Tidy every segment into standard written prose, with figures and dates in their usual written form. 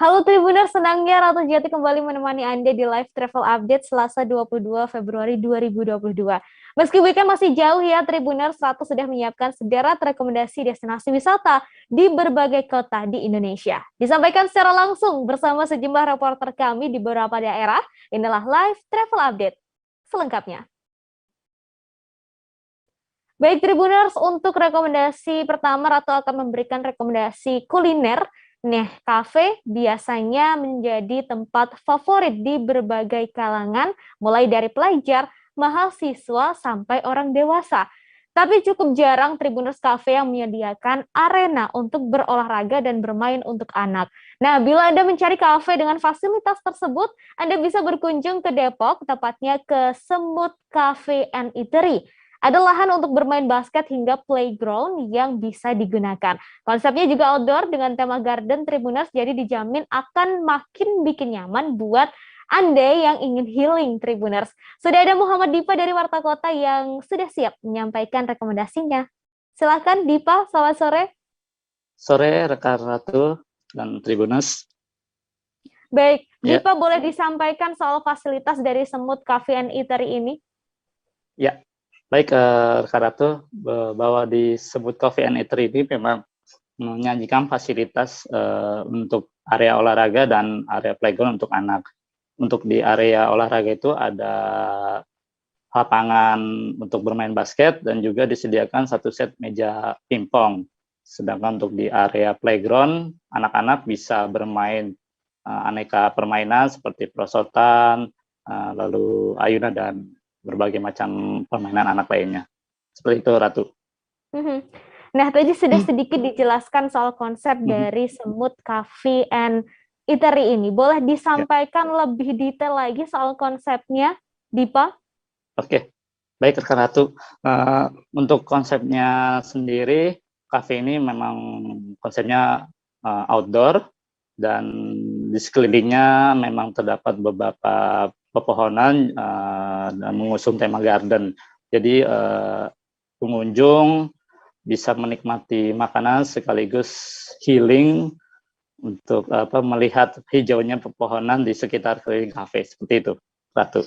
Halo Tribuners, senangnya Ratu Jati kembali menemani Anda di live travel update Selasa 22 Februari 2022. Meski weekend masih jauh ya Tribuners, Ratu sudah menyiapkan sederet rekomendasi destinasi wisata di berbagai kota di Indonesia. Disampaikan secara langsung bersama sejumlah reporter kami di beberapa daerah, inilah live travel update selengkapnya. Baik Tribuners, untuk rekomendasi pertama Ratu akan memberikan rekomendasi kuliner. Nah, kafe biasanya menjadi tempat favorit di berbagai kalangan, mulai dari pelajar, mahasiswa, sampai orang dewasa. Tapi cukup jarang Tribuners Cafe yang menyediakan arena untuk berolahraga dan bermain untuk anak. Nah, bila Anda mencari kafe dengan fasilitas tersebut, Anda bisa berkunjung ke Depok, tepatnya ke Semut Cafe and Eatery. Ada lahan untuk bermain basket hingga playground yang bisa digunakan. Konsepnya juga outdoor dengan tema garden Tribuners, jadi dijamin akan makin bikin nyaman buat Anda yang ingin healing Tribuners. Sudah ada Muhammad Dipa dari Warta Kota yang sudah siap menyampaikan rekomendasinya. Silakan Dipa, selamat sore. Sore rekan Ratu dan Tribuners. Baik, Dipa boleh disampaikan soal fasilitas dari Semut Cafe and Eatery ini? Ya, baik rekan Ratu, bahwa di Semut Cafe and Eatery ini memang menyajikan fasilitas untuk area olahraga dan area playground untuk anak. Untuk di area olahraga itu ada lapangan untuk bermain basket dan juga disediakan satu set meja pingpong. Sedangkan untuk di area playground, anak-anak bisa bermain aneka permainan seperti perosotan, lalu ayunan dan berbagai macam permainan anak lainnya. Seperti itu, Ratu. Nah, tadi sudah sedikit dijelaskan soal konsep dari Semut Cafe and Eatery ini. Boleh disampaikan lebih detail lagi soal konsepnya, Dipa? Oke, baik rekan Ratu. Untuk konsepnya sendiri, kafe ini memang konsepnya outdoor dan di sekelilingnya memang terdapat beberapa pepohonan dan mengusung tema garden. Jadi pengunjung bisa menikmati makanan sekaligus healing untuk melihat hijaunya pepohonan di sekitar keliling kafe. Seperti itu, Ratu.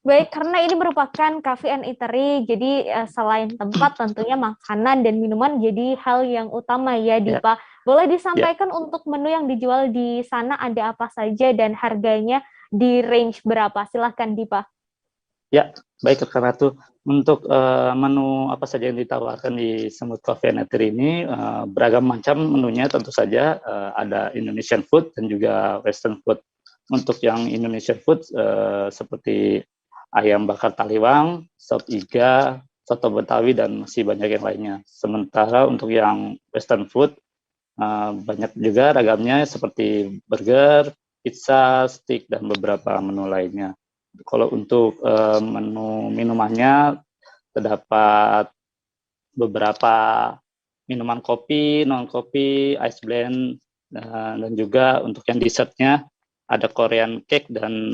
Baik, karena ini merupakan cafe and eatery, jadi selain tempat tentunya makanan dan minuman jadi hal yang utama ya, Dipa. Boleh disampaikan untuk menu yang dijual di sana ada apa saja dan harganya di range berapa? Silahkan, Dipa. Ya, baik rekan Ratu. Untuk menu apa saja yang ditawarkan di Semut Cafe and Eatery ini, beragam macam menunya tentu saja. Ada Indonesian food dan juga Western food. Untuk yang Indonesian food seperti ayam bakar taliwang, sop iga, soto betawi, dan masih banyak yang lainnya. Sementara untuk yang Western food, banyak juga ragamnya seperti burger, pizza, steak, dan beberapa menu lainnya. Kalau untuk menu minumannya, terdapat beberapa minuman kopi, non-kopi, ice blend, dan juga untuk yang dessertnya ada Korean cake dan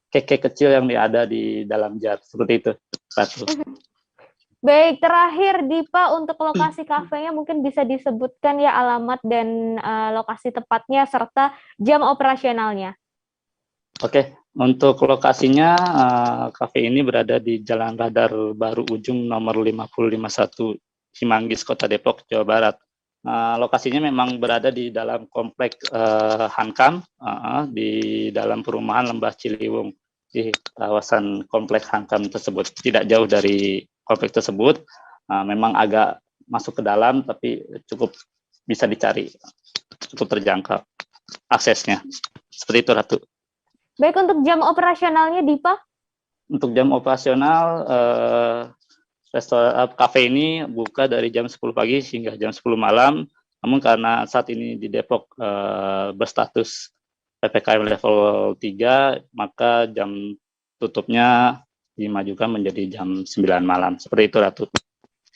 cake kecil yang ada di dalam jar. Seperti itu, Ratu. Baik, terakhir Dipa, untuk lokasi kafenya mungkin bisa disebutkan ya alamat dan lokasi tepatnya serta jam operasionalnya. Oke, untuk lokasinya kafe ini berada di Jalan Radar Baru Ujung nomor 5051 Cimanggis, Kota Depok, Jawa Barat. Lokasinya memang berada di dalam komplek Hankam, di dalam perumahan Lembah Ciliwung, di kawasan komplek Hankam tersebut. Tidak jauh dari komplek tersebut, memang agak masuk ke dalam, tapi cukup bisa dicari, cukup terjangkau aksesnya. Seperti itu, Ratu. Baik, untuk jam operasionalnya, Dipa? Untuk jam operasional, restoran kafe ini buka dari jam 10 pagi hingga jam 10 malam. Namun karena saat ini di Depok berstatus PPKM level 3, maka jam tutupnya dimajukan menjadi jam 9 malam. Seperti itu, Ratu.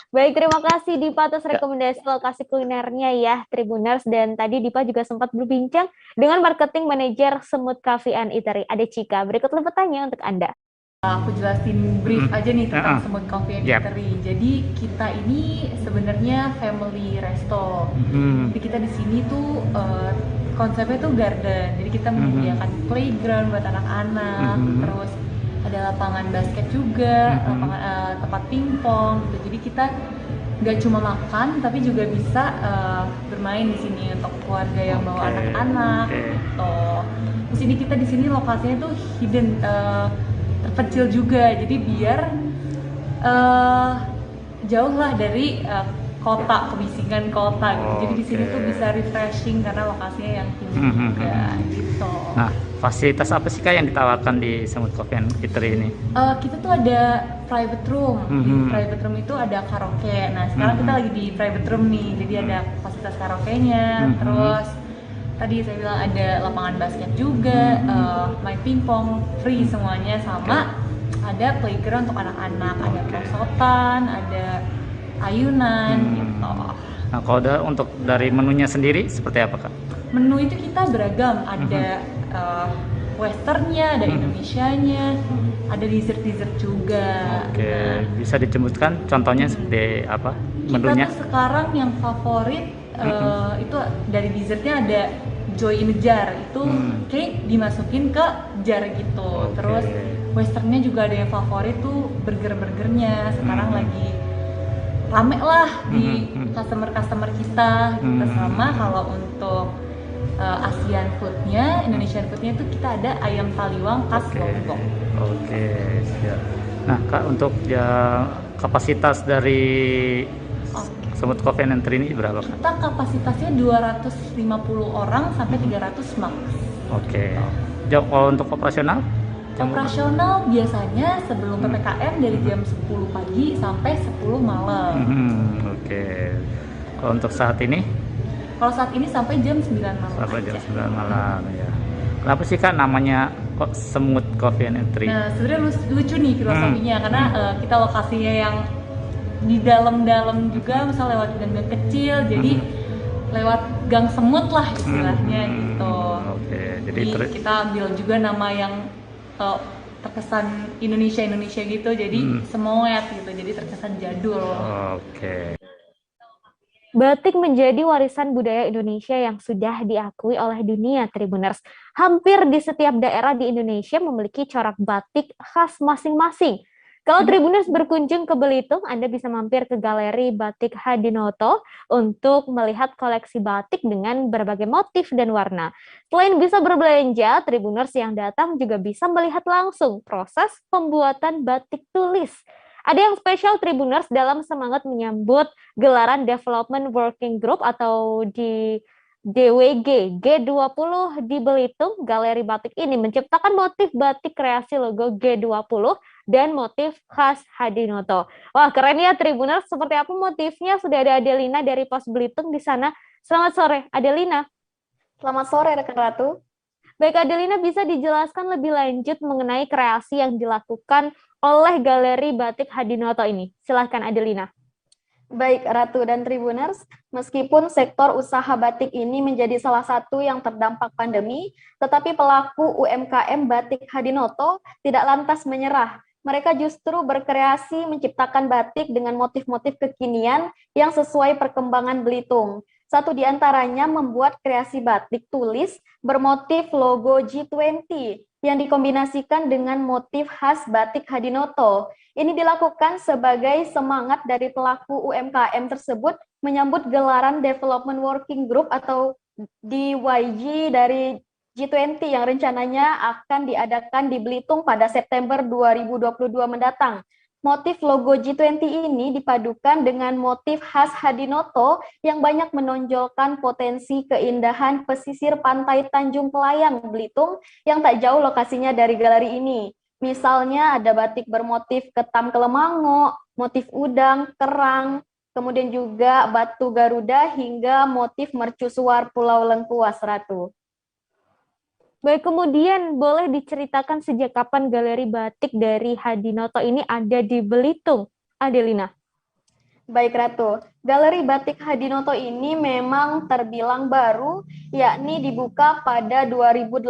Baik, terima kasih Dipa atas rekomendasi lokasi kulinernya ya, Tribuners. Dan tadi Dipa juga sempat berbincang dengan marketing manajer Semut Cafe and Eatery, Ade Cika. Berikut liputannya untuk Anda. Aku jelasin brief aja nih tentang Semut Cafe and Eatery. Jadi kita ini sebenarnya family resto. Jadi kita di sini tuh konsepnya tuh garden. Jadi kita menyediakan playground buat anak-anak, terus ada lapangan basket juga, tempat pingpong gitu. Jadi kita nggak cuma makan tapi juga bisa bermain di sini untuk keluarga yang bawa anak-anak gitu. Terus ini kita di sini lokasinya tuh hidden, terpencil juga. Jadi biar jauh lah dari kota, kebisingan kota gitu. Jadi di sini tuh bisa refreshing karena lokasinya yang hidden juga gitu. Nah, fasilitas apa sih Kak yang ditawarkan di Semut Coffee and Eatery ini? Kita tuh ada private room. Di private room itu ada karaoke. Nah, sekarang kita lagi di private room nih. Jadi ada fasilitas karaoke-nya. Terus tadi saya bilang ada lapangan basket juga, main pingpong, free semuanya, sama ada playground untuk anak-anak, ada perosotan, ada ayunan gitu. Nah, kalau untuk dari menunya sendiri seperti apa Kak? Menu itu kita beragam, ada westernnya, ada Indonesianya, ada dessert juga. Oke, bisa disebutkan contohnya seperti apa menunya? Kita tuh sekarang yang favorit itu dari dessertnya ada Joy in a Jar, itu cake dimasukin ke jar gitu. Terus westernnya juga ada yang favorit tuh burgernya, sekarang lagi rame lah di customer kita gitu. Sama kalau untuk Asian foodnya, Indonesian foodnya itu kita ada ayam taliwang khas Lombok. Oke, siap. Nah Kak, untuk kapasitas dari Semut Coffee and Eatery ini berapa Kak? Kita kapasitasnya 250 orang sampai 300 max. Oke. Kalau untuk operasional? Operasional biasanya sebelum PPKM dari jam 10 pagi sampai 10 malam. Oke. Kalau untuk saat ini? Kalau saat ini sampai jam 9 malam. Sampai jam 9 malam ya. Kenapa sih Kak namanya kok Semut Coffee and Eatery? Nah, sebenarnya lucu nih filosofinya karena kita lokasinya yang di dalam-dalam juga, misal lewat gang kecil, jadi lewat gang semut lah istilahnya gitu. Jadi kita ambil juga nama yang terkesan Indonesia gitu, jadi semuanya gitu, jadi terkesan jadul. Batik menjadi warisan budaya Indonesia yang sudah diakui oleh dunia, Tribuners. Hampir di setiap daerah di Indonesia memiliki corak batik khas masing-masing. Kalau Tribuners berkunjung ke Belitung, Anda bisa mampir ke Galeri Batik Hadinoto untuk melihat koleksi batik dengan berbagai motif dan warna. Selain bisa berbelanja, Tribuners yang datang juga bisa melihat langsung proses pembuatan batik tulis. Ada yang spesial Tribuners dalam semangat menyambut gelaran Development Working Group atau di DWG G20 di Belitung. Galeri batik ini menciptakan motif batik kreasi logo G20 dan motif khas Hadinoto. Wah, keren ya Tribuners. Seperti apa motifnya? Sudah ada Adelina dari Pos Belitung di sana. Selamat sore, Adelina. Selamat sore, rekan Ratu. Baik, Adelina, bisa dijelaskan lebih lanjut mengenai kreasi yang dilakukan oleh Galeri Batik Hadinoto ini? Silahkan, Adelina. Baik, Ratu dan Tribuners, meskipun sektor usaha batik ini menjadi salah satu yang terdampak pandemi, tetapi pelaku UMKM Batik Hadinoto tidak lantas menyerah. Mereka justru berkreasi menciptakan batik dengan motif-motif kekinian yang sesuai perkembangan Belitung. Satu di antaranya membuat kreasi batik tulis bermotif logo G20 yang dikombinasikan dengan motif khas Batik Hadinoto. Ini dilakukan sebagai semangat dari pelaku UMKM tersebut menyambut gelaran Development Working Group atau DYG dari G20 yang rencananya akan diadakan di Belitung pada September 2022 mendatang. Motif logo G20 ini dipadukan dengan motif khas Hadinoto yang banyak menonjolkan potensi keindahan pesisir pantai Tanjung Pelayang, Belitung yang tak jauh lokasinya dari galeri ini. Misalnya ada batik bermotif ketam Kelemango, motif udang, kerang, kemudian juga batu Garuda hingga motif mercusuar Pulau Lengkuas, Ratu. Baik, kemudian boleh diceritakan sejak kapan Galeri Batik dari Hadinoto ini ada di Belitung, Adelina? Baik, Ratu. Galeri Batik Hadinoto ini memang terbilang baru, yakni dibuka pada 2018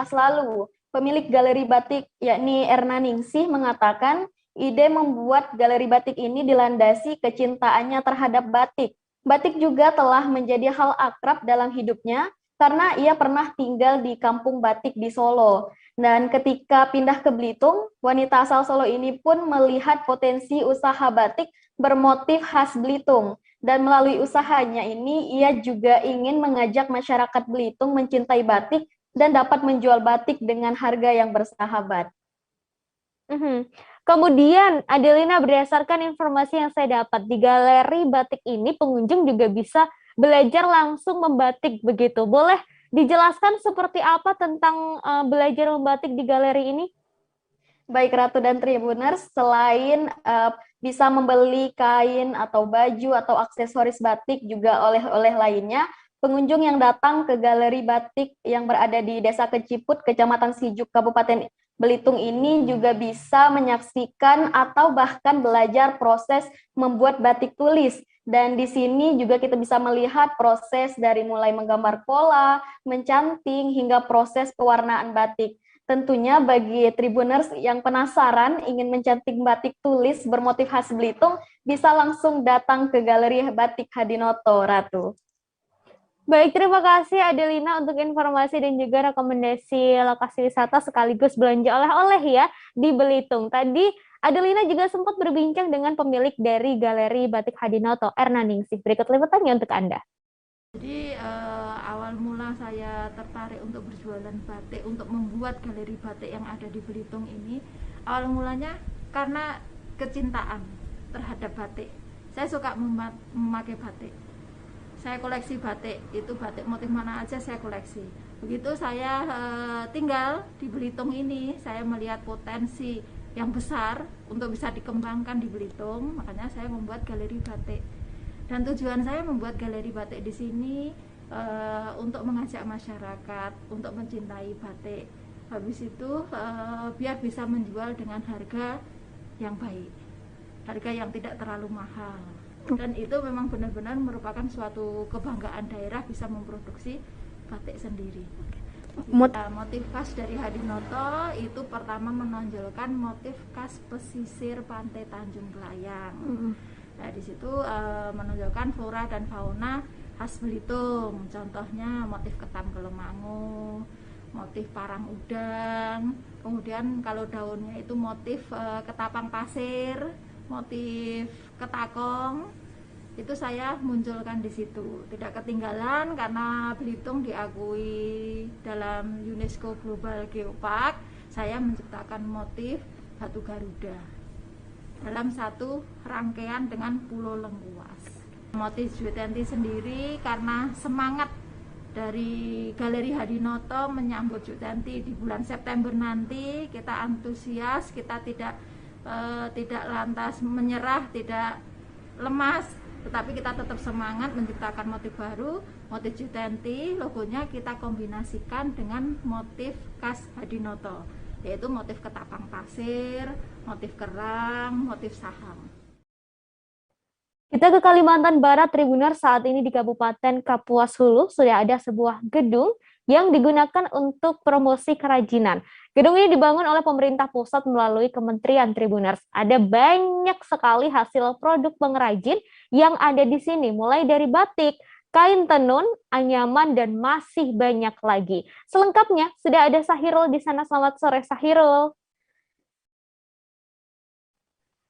lalu. Pemilik Galeri Batik, yakni Erna Ningsih, mengatakan ide membuat Galeri Batik ini dilandasi kecintaannya terhadap batik. Batik juga telah menjadi hal akrab dalam hidupnya, karena ia pernah tinggal di kampung batik di Solo. Dan ketika pindah ke Belitung, wanita asal Solo ini pun melihat potensi usaha batik bermotif khas Belitung. Dan melalui usahanya ini, ia juga ingin mengajak masyarakat Belitung mencintai batik dan dapat menjual batik dengan harga yang bersahabat. Kemudian, Adelina, berdasarkan informasi yang saya dapat, di galeri batik ini pengunjung juga bisa belajar langsung membatik begitu. Boleh dijelaskan seperti apa tentang belajar membatik di galeri ini? Baik Ratu dan Tribuners, selain bisa membeli kain atau baju atau aksesoris batik juga oleh-oleh lainnya, pengunjung yang datang ke galeri batik yang berada di Desa Keciput, Kecamatan Sijuk, Kabupaten Belitung ini juga bisa menyaksikan atau bahkan belajar proses membuat batik tulis. Dan di sini juga kita bisa melihat proses dari mulai menggambar pola, mencanting, hingga proses pewarnaan batik. Tentunya bagi Tribuners yang penasaran ingin mencanting batik tulis bermotif khas Belitung, bisa langsung datang ke Galeri Batik Hadinoto, Ratu. Baik, terima kasih Adelina untuk informasi dan juga rekomendasi lokasi wisata sekaligus belanja oleh-oleh ya di Belitung. Tadi Adelina juga sempat berbincang dengan pemilik dari Galeri Batik Hadinoto, Erna Ningsih. Berikut liputannya untuk Anda. Jadi awal mula saya tertarik untuk berjualan batik, untuk membuat galeri batik yang ada di Belitung ini, awal mulanya karena kecintaan terhadap batik. Saya suka memakai batik. Saya koleksi batik, itu batik motif mana aja saya koleksi. Begitu saya tinggal di Belitung ini, saya melihat potensi yang besar untuk bisa dikembangkan di Belitung, makanya saya membuat galeri batik. Dan tujuan saya membuat galeri batik di sini untuk mengajak masyarakat untuk mencintai batik. Habis itu biar bisa menjual dengan harga yang baik, harga yang tidak terlalu mahal. Dan itu memang benar-benar merupakan suatu kebanggaan daerah bisa memproduksi batik sendiri. Motif khas dari Hadinoto itu pertama menonjolkan motif khas pesisir pantai Tanjung Kelayang. Nah, di situ menonjolkan flora dan fauna khas Belitung. Contohnya motif ketam Kelemangu, motif parang udang, kemudian kalau daunnya itu motif ketapang pasir, motif ketakong. Itu saya munculkan di situ. Tidak ketinggalan karena Belitung diakui dalam UNESCO Global Geopark, saya menciptakan motif batu Garuda dalam satu rangkaian dengan Pulau Lengkuas. Motif Jutenti sendiri karena semangat dari Galeri Hadinoto menyambut Jutenti di bulan September nanti, kita antusias, kita tidak lantas menyerah, tidak lemas, tetapi kita tetap semangat menciptakan motif baru, motif Jutenti. Logonya kita kombinasikan dengan motif khas Hadinoto, yaitu motif ketapang pasir, motif kerang, motif sahang. Kita ke Kalimantan Barat, Tribuners. Saat ini di Kabupaten Kapuas Hulu sudah ada sebuah gedung yang digunakan untuk promosi kerajinan. Gedung ini dibangun oleh pemerintah pusat melalui Kementerian Tribuners. Ada banyak sekali hasil produk pengrajin yang ada di sini, mulai dari batik, kain tenun, anyaman, dan masih banyak lagi. Selengkapnya sudah ada Sahirul di sana. Selamat sore, Sahirul.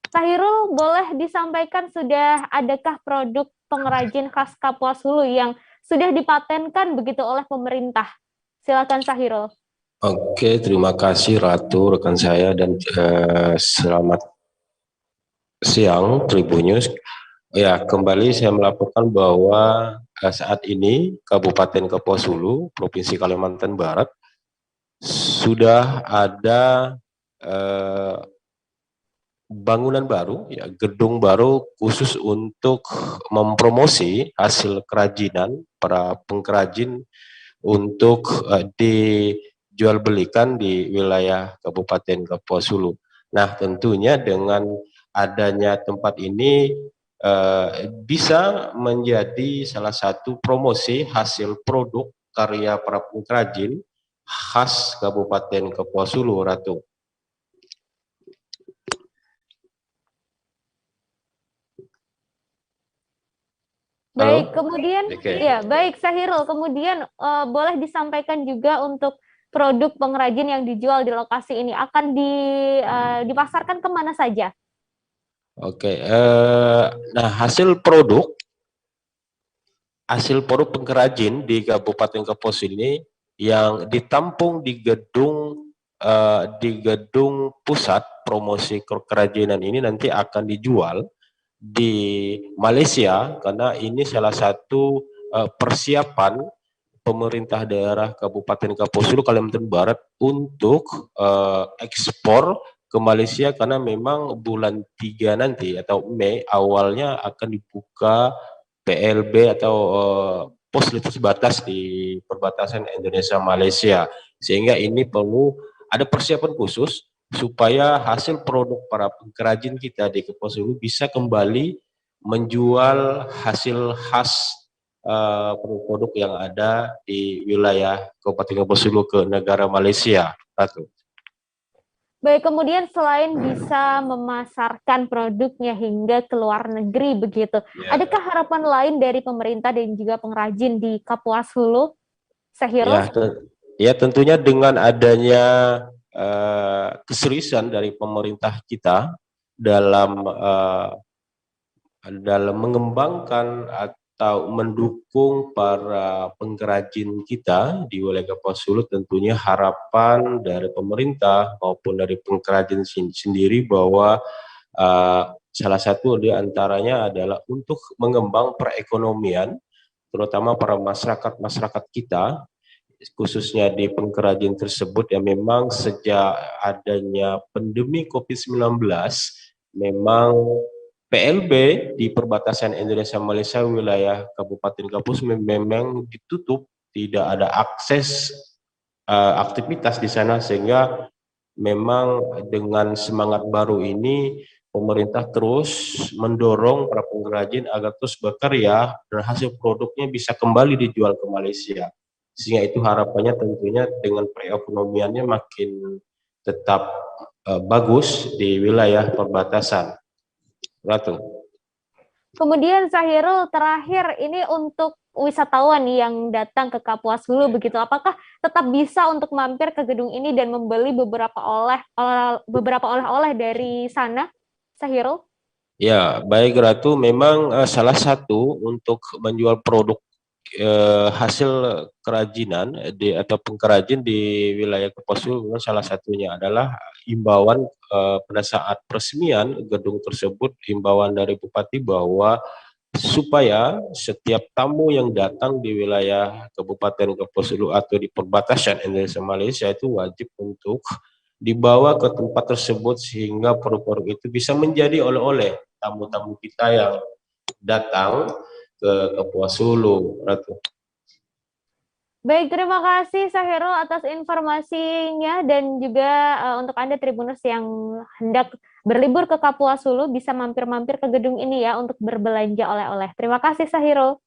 Sahirul, boleh disampaikan sudah adakah produk pengrajin khas Kapuas Hulu yang sudah dipatenkan begitu oleh pemerintah? Silakan Sahirul. Oke, terima kasih Ratu, rekan saya, dan selamat siang Tribunnews. Ya, kembali saya melaporkan bahwa saat ini Kabupaten Kapuas Hulu, Provinsi Kalimantan Barat, sudah ada bangunan baru, ya, gedung baru khusus untuk mempromosi hasil kerajinan para pengkerajin untuk dijual belikan di wilayah Kabupaten Kapuas Hulu. Nah, tentunya dengan adanya tempat ini bisa menjadi salah satu promosi hasil produk karya para pengkerajin khas Kabupaten Kapuas Hulu, Ratu. Baik, Halo? kemudian Oke. ya, baik Sahirul. Kemudian boleh disampaikan juga untuk produk pengrajin yang dijual di lokasi ini akan dipasarkan kemana saja? Oke, nah hasil produk pengrajin di Kabupaten Kapuas ini yang ditampung di gedung pusat promosi kerajinan ini nanti akan dijual di Malaysia, karena ini salah satu persiapan pemerintah daerah Kabupaten Kapuas Hulu Kalimantan Barat untuk ekspor ke Malaysia, karena memang bulan 3 nanti atau Mei awalnya akan dibuka PLB atau pos lintas batas di perbatasan Indonesia Malaysia, sehingga ini perlu ada persiapan khusus supaya hasil produk para pengrajin kita di Kapuas Hulu bisa kembali menjual hasil khas produk-produk yang ada di wilayah Kabupaten Kapuas Hulu ke negara Malaysia. Ratu. Baik, kemudian selain bisa memasarkan produknya hingga ke luar negeri begitu, adakah harapan lain dari pemerintah dan juga pengrajin di Kapuas Hulu, Sahirul? Ya, tentunya dengan adanya keseriusan dari pemerintah kita dalam mengembangkan atau mendukung para pengrajin kita di wilayah Kapuas Hulu, tentunya harapan dari pemerintah maupun dari pengrajin sendiri bahwa salah satu di antaranya adalah untuk mengembang perekonomian, terutama para masyarakat kita, khususnya di pengrajin tersebut yang memang sejak adanya pandemi COVID-19 memang PLB di perbatasan Indonesia Malaysia wilayah Kabupaten Kapuas memang ditutup, tidak ada akses aktivitas di sana, sehingga memang dengan semangat baru ini pemerintah terus mendorong para pengrajin agar terus bekerja dan hasil produknya bisa kembali dijual ke Malaysia, sehingga itu harapannya tentunya dengan perekonomiannya makin tetap bagus di wilayah perbatasan. Ratu. Kemudian Sahirul, terakhir ini untuk wisatawan yang datang ke Kapuas Hulu begitu, apakah tetap bisa untuk mampir ke gedung ini dan membeli beberapa oleh-oleh dari sana, Sahirul? Ya, baik Ratu, memang salah satu untuk menjual produk hasil kerajinan atau pengrajin di wilayah Kapuas Hulu, memang salah satunya adalah imbauan pada saat peresmian gedung tersebut, imbauan dari Bupati bahwa supaya setiap tamu yang datang di wilayah Kabupaten Kapuas Hulu atau di perbatasan Indonesia Malaysia itu wajib untuk dibawa ke tempat tersebut, sehingga produk-produk itu bisa menjadi oleh-oleh tamu-tamu kita yang datang ke Kapuas Hulu, Ratu. Baik, terima kasih Sahirul atas informasinya, dan juga untuk Anda Tribuners yang hendak berlibur ke Kapuas Hulu bisa mampir-mampir ke gedung ini ya untuk berbelanja oleh-oleh. Terima kasih Sahirul.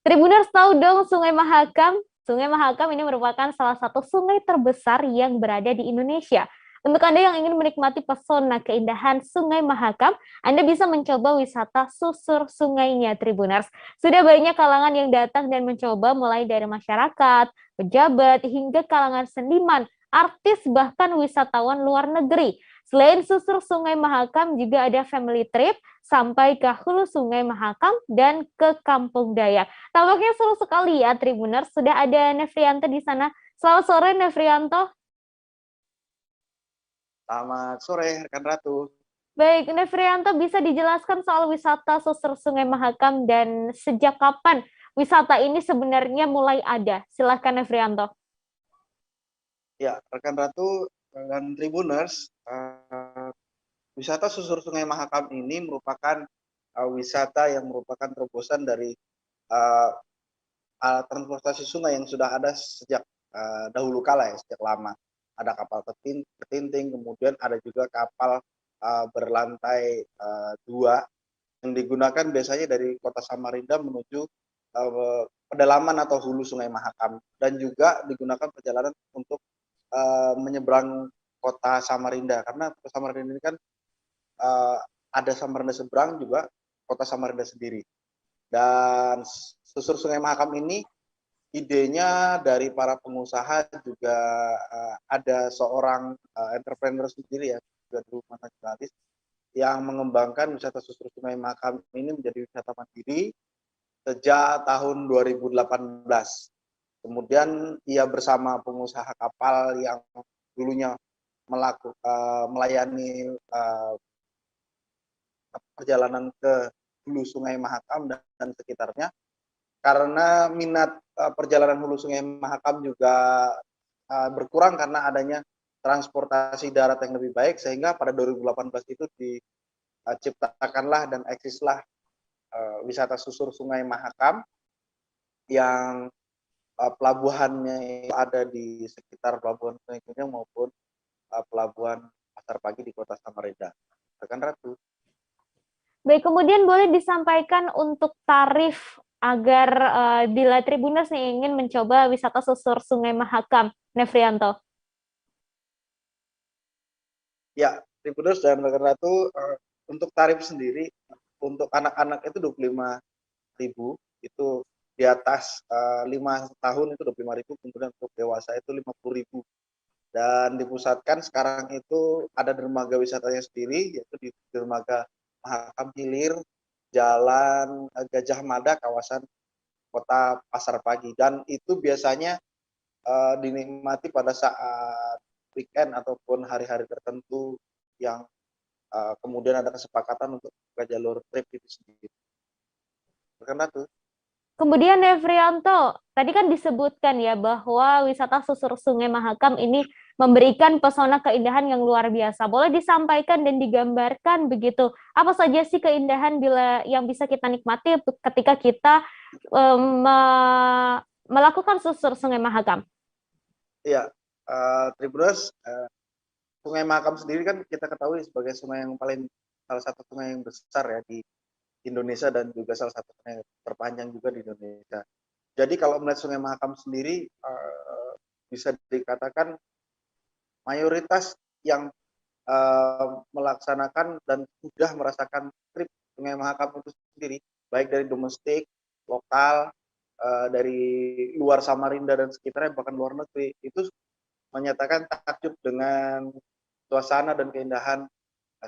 Tribuners tahu dong Sungai Mahakam? Sungai Mahakam ini merupakan salah satu sungai terbesar yang berada di Indonesia. Untuk Anda yang ingin menikmati pesona keindahan Sungai Mahakam, Anda bisa mencoba wisata susur sungainya, Tribuners. Sudah banyak kalangan yang datang dan mencoba, mulai dari masyarakat, pejabat, hingga kalangan seniman, artis, bahkan wisatawan luar negeri. Selain susur Sungai Mahakam, juga ada family trip sampai ke hulu Sungai Mahakam dan ke Kampung Dayak. Tampaknya seru sekali ya, Tribuners. Sudah ada Nefrianto di sana. Selamat sore, Nefrianto. Selamat sore, rekan Ratu. Baik, Nefrianto, bisa dijelaskan soal wisata susur Sungai Mahakam dan sejak kapan wisata ini sebenarnya mulai ada? Silahkan, Nefrianto. Ya, rekan Ratu dan Tribuners, wisata susur Sungai Mahakam ini merupakan wisata yang merupakan terobosan dari transportasi sungai yang sudah ada sejak dahulu kala ya, sejak lama. Ada kapal ketinting, kemudian ada juga kapal berlantai 2 yang digunakan biasanya dari kota Samarinda menuju pedalaman atau hulu Sungai Mahakam, dan juga digunakan perjalanan untuk menyeberang kota Samarinda, karena kota Samarinda ini kan ada Samarinda seberang juga kota Samarinda sendiri. Dan susur Sungai Mahakam ini idenya dari para pengusaha, juga ada seorang entrepreneur sendiri ya, juga dulu mantan jurnalis, yang mengembangkan wisata susur Sungai Mahakam ini menjadi wisata mandiri sejak tahun 2018. Kemudian ia bersama pengusaha kapal yang dulunya melayani perjalanan ke hulu Sungai Mahakam dan sekitarnya. Karena minat perjalanan hulu Sungai Mahakam juga berkurang karena adanya transportasi darat yang lebih baik, sehingga pada 2018 itu diciptakanlah dan eksislah wisata susur Sungai Mahakam yang pelabuhannya ada di sekitar Pelabuhan Sungai Kunyang maupun Pelabuhan Pasar Pagi di Kota Samarinda. Rekan Ratu. Baik, kemudian boleh disampaikan untuk tarif agar bila Tribuners nih ingin mencoba wisata susur Sungai Mahakam, Nefrianto. Ya, Tribuners dan rekan Ratu, untuk tarif sendiri untuk anak-anak itu 25.000, itu di atas 5 tahun itu 25.000, kemudian untuk dewasa itu 50.000. Dan dipusatkan sekarang itu ada dermaga wisatanya sendiri, yaitu di dermaga Mahakam Hilir, Jalan Gajah Mada, kawasan Kota Pasar Pagi. Dan itu biasanya dinikmati pada saat weekend ataupun hari-hari tertentu yang kemudian ada kesepakatan untuk buka jalur trip itu sendiri. Karena tuh. Kemudian Nefrianto, tadi kan disebutkan ya bahwa wisata susur Sungai Mahakam ini memberikan pesona keindahan yang luar biasa. Boleh disampaikan dan digambarkan begitu, apa saja sih keindahan yang bisa kita nikmati ketika kita melakukan susur Sungai Mahakam? Iya, Tribuners, Sungai Mahakam sendiri kan kita ketahui sebagai sungai yang salah satu sungai yang besar ya di Indonesia, dan juga salah satu sungai terpanjang juga di Indonesia. Jadi kalau melihat Sungai Mahakam sendiri, bisa dikatakan mayoritas yang melaksanakan dan sudah merasakan trip Sungai Mahakam itu sendiri, baik dari domestik, lokal, dari luar Samarinda dan sekitarnya, bahkan luar negeri, itu menyatakan takjub dengan suasana dan keindahan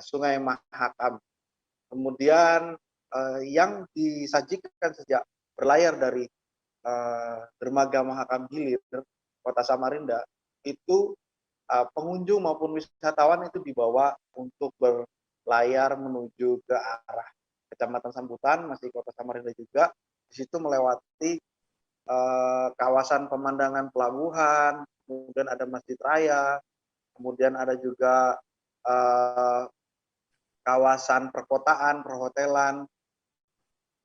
Sungai Mahakam. Kemudian yang disajikan sejak berlayar dari dermaga Mahakam Hilir, Kota Samarinda, itu pengunjung maupun wisatawan itu dibawa untuk berlayar menuju ke arah Kecamatan Sambutan, masih Kota Samarinda juga. Di situ melewati kawasan pemandangan pelabuhan, kemudian ada Masjid Raya, kemudian ada juga kawasan perkotaan, perhotelan,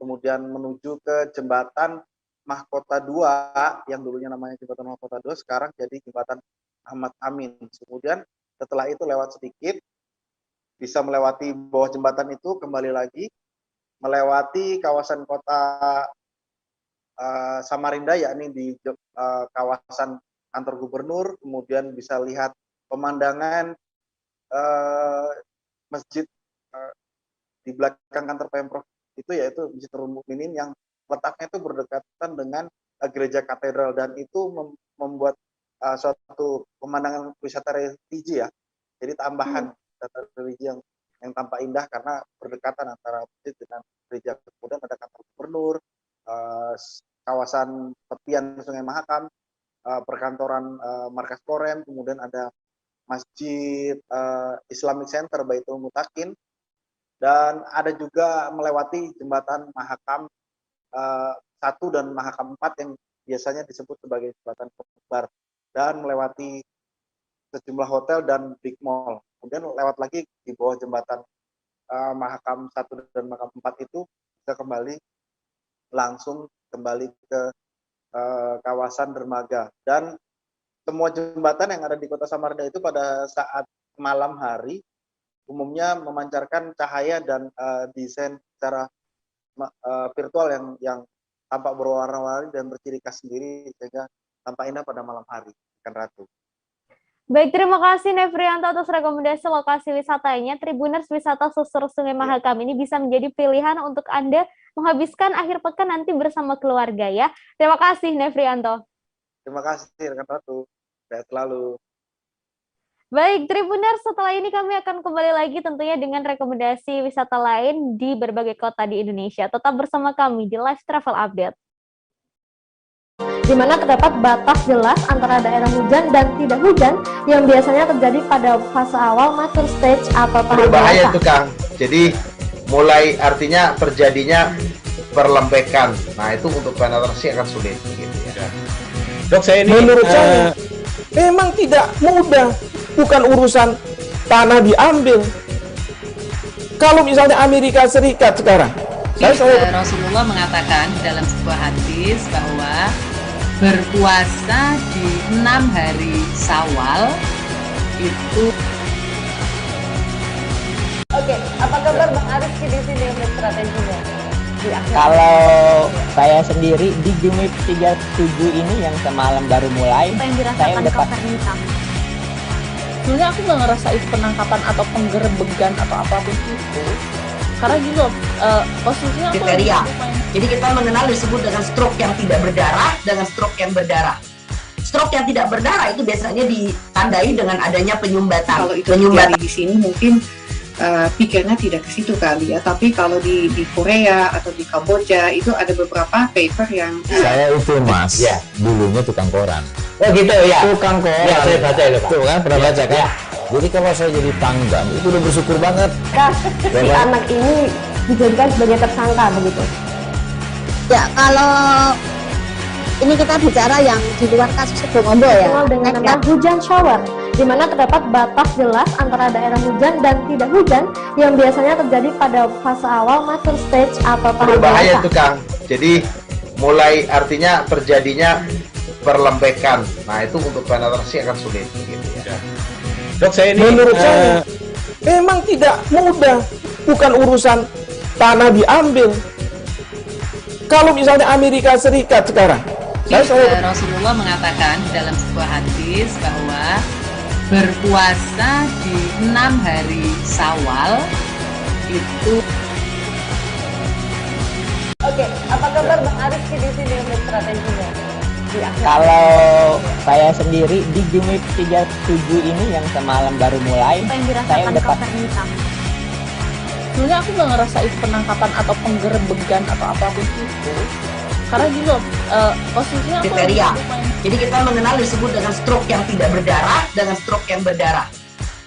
kemudian menuju ke jembatan Mahkota 2 yang dulunya namanya jembatan Mahkota 2, sekarang jadi jembatan Ahmad Amin. Kemudian setelah itu lewat sedikit bisa melewati bawah jembatan itu, kembali lagi melewati kawasan kota Samarinda, yakni di kawasan kantor gubernur, kemudian bisa lihat pemandangan masjid di belakang kantor Pemprov itu, yaitu Masjid Nurul Mukminin, yang letaknya itu berdekatan dengan gereja katedral, dan itu membuat suatu pemandangan wisata religi ya. Jadi tambahan wisata religi yang tampak indah karena berdekatan antara masjid dengan gereja. Kemudian ada kantor gubernur, kawasan tepian Sungai Mahakam, perkantoran Markas Korem, kemudian ada Masjid Islamic Center Baitul Mutakin, dan ada juga melewati jembatan Mahakam 1 dan Mahakam 4 yang biasanya disebut sebagai jembatan kembar, dan melewati sejumlah hotel dan big mall. Kemudian lewat lagi di bawah jembatan Mahakam 1 dan Mahakam 4 itu kita langsung kembali ke kawasan dermaga. Dan semua jembatan yang ada di Kota Samarinda itu pada saat malam hari umumnya memancarkan cahaya dan desain secara virtual yang tampak berwarna-warni dan berciri khas sendiri, sehingga tampak indah pada malam hari, kan Ratu. Baik, terima kasih Nefrianto atas rekomendasi lokasi wisatanya. Tribuners, wisata susur Sungai Mahakam ini bisa menjadi pilihan untuk Anda menghabiskan akhir pekan nanti bersama keluarga ya. Terima kasih Nefrianto. Terima kasih rekan Ratu. Sehat selalu. Baik, Tribuners, setelah ini kami akan kembali lagi tentunya dengan rekomendasi wisata lain di berbagai kota di Indonesia. Tetap bersama kami di Live Travel Update. Di mana terdapat batas jelas antara daerah hujan dan tidak hujan yang biasanya terjadi pada fase awal mature stage atau tahap berbahaya dewasa. itu Kang. Jadi mulai artinya terjadinya perlembekan. Nah itu untuk penetrasi akan sulit. Gitu ya. Dok, saya ini Menurut saya memang tidak mudah, bukan urusan tanah diambil. Kalau misalnya Amerika Serikat sekarang, Rasulullah mengatakan dalam sebuah hadis bahwa berpuasa di 6 hari Syawal itu. Oke, apa kabar Bang Aris di sini untuk strateginya? Kalau saya sendiri di Jumip 37 ini yang semalam baru mulai, Apa yang saya dirasakan udah Kopernita? Sebenarnya aku nggak ngerasain penangkapan atau penggerebekan atau apapun itu, karena gitu posisinya aku Kriteria. lagi main. Jadi kita mengenal disebut dengan stroke yang tidak berdarah dengan stroke yang berdarah. Stroke yang tidak berdarah itu biasanya ditandai dengan adanya penyumbatan. Kalau itu terjadi di sini mungkin pikirnya tidak ke situ kali ya, tapi kalau di Korea atau di Kamboja itu ada beberapa paper yang saya itu Mas, ya, dulunya tukang koran. Oh gitu ya. Tukang koran. Ya, saya baca itu Pak. Tuh kan pernah baca kan? Ya. Jadi kalau saya jadi pangdam itu udah bersyukur banget. Si anak ini dijadikan sebagai tersangka begitu. Ya, kalau ini kita bicara yang di luar kasus Bongombo ya. Dikenal dengan nama hujan shower, di mana terdapat batas jelas antara daerah hujan dan tidak hujan yang biasanya terjadi pada fase awal mature stage atau tahap berbahaya dewasa. itu Kang. Jadi mulai artinya terjadinya perlembekan. Nah itu untuk penetrasi akan sulit. Gitu ya. Dok, saya ini menurut saya memang tidak mudah, bukan urusan tanah diambil. Kalau misalnya Amerika Serikat sekarang, Rasulullah mengatakan dalam sebuah hadis bahwa berpuasa di 6 hari Syawal itu. Oke, apa kabar Bang Aris di sini untuk strateginya? Kalau saya sendiri di Jumip 37 ini yang semalam baru mulai, Apa yang saya dirasakan udah Kopernita? Sebenarnya aku nggak ngerasain penangkapan atau penggerebekan atau apapun itu, karena gitu posisinya aku Kriteria. lagi main. Jadi kita mengenal disebut dengan stroke yang tidak berdarah dengan stroke yang berdarah.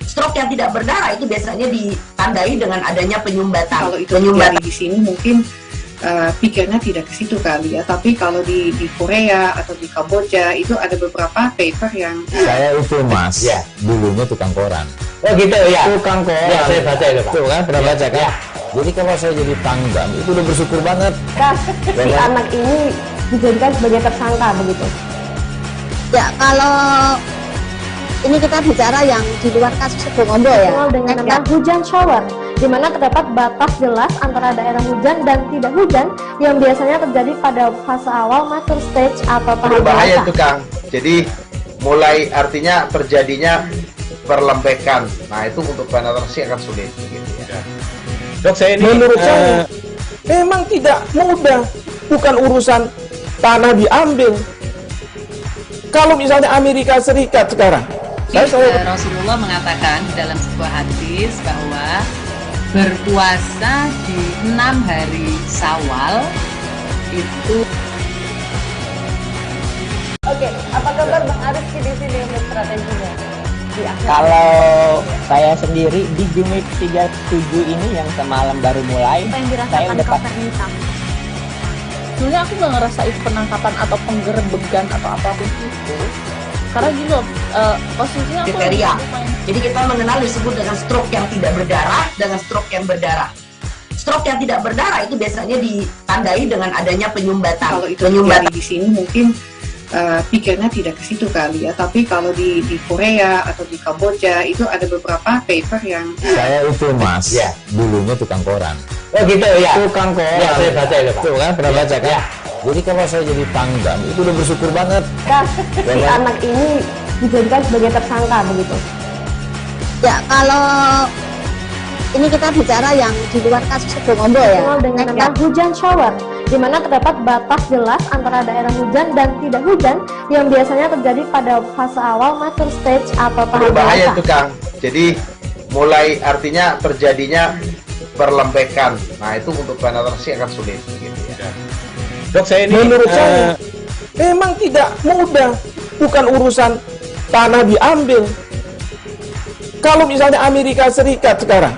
Stroke yang tidak berdarah itu biasanya ditandai dengan adanya penyumbatan. kalau itu terjadi di sini mungkin pikirnya tidak ke situ kali ya, tapi kalau di Korea atau di Kamboja itu ada beberapa paper yang Saya itu Mas, Ya. dulunya tukang koran. Oh gitu ya. Tukang koran. Ya, saya baca itu Pak. Tuh kan pernah baca kan? Ya. Jadi kalau saya jadi pangdam itu udah bersyukur banget. Si anak ini dijadikan sebagai tersangka begitu. Ya, kalau ini kita bicara yang di luar kasus Bongombo ya. Dikenal dengan nama hujan shower, di mana terdapat batas jelas antara daerah hujan dan tidak hujan yang biasanya terjadi pada fase awal mature stage atau tahap Berbahaya dewasa. itu Kang. Jadi mulai artinya terjadinya perlembekan. Nah itu untuk penetrasi akan sulit. Gitu ya. Dok, saya ini menurut saya memang tidak mudah, bukan urusan tanah diambil. Kalau misalnya Amerika Serikat sekarang, Rasulullah mengatakan dalam sebuah hadis bahwa berpuasa di 6 hari Syawal itu. Oke, apa kabar Bang Aris di sini untuk strateginya? Kalau saya sendiri di Jumip 37 ini yang semalam baru mulai, Apa yang saya dirasakan udah Kopernita? Sebenarnya aku nggak ngerasain penangkapan atau penggerebekan atau apapun itu, karena gitu posisinya aku Kriteria. lagi main. Jadi kita mengenal disebut dengan stroke yang tidak berdarah dengan stroke yang berdarah. Stroke yang tidak berdarah itu biasanya ditandai dengan adanya penyumbatan. kalau itu terjadi di sini mungkin pikirnya tidak ke situ kali ya, tapi kalau di Korea atau di Kamboja itu ada beberapa paper yang Saya itu Mas, Ya. dulunya tukang koran. Oh gitu ya. Tukang koran. Ya, saya baca itu Pak. Tuh kan pernah baca kan? Ya. Jadi kalau saya jadi pangdam itu udah bersyukur banget. Si anak ini dijadikan sebagai tersangka begitu? Ya, kalau ini kita bicara yang di luar kasus Sebongombo ya. Dikenal dengan nama hujan shower, di mana terdapat batas jelas antara daerah hujan dan tidak hujan yang biasanya terjadi pada fase awal mature stage atau tahap Berbahaya dewasa. itu Kang. Jadi mulai artinya terjadinya perlembekan. Nah itu untuk penetrasi akan sulit. Gitu ya. Dok, saya ini menurut saya memang tidak mudah, bukan urusan tanah diambil. Kalau misalnya Amerika Serikat sekarang,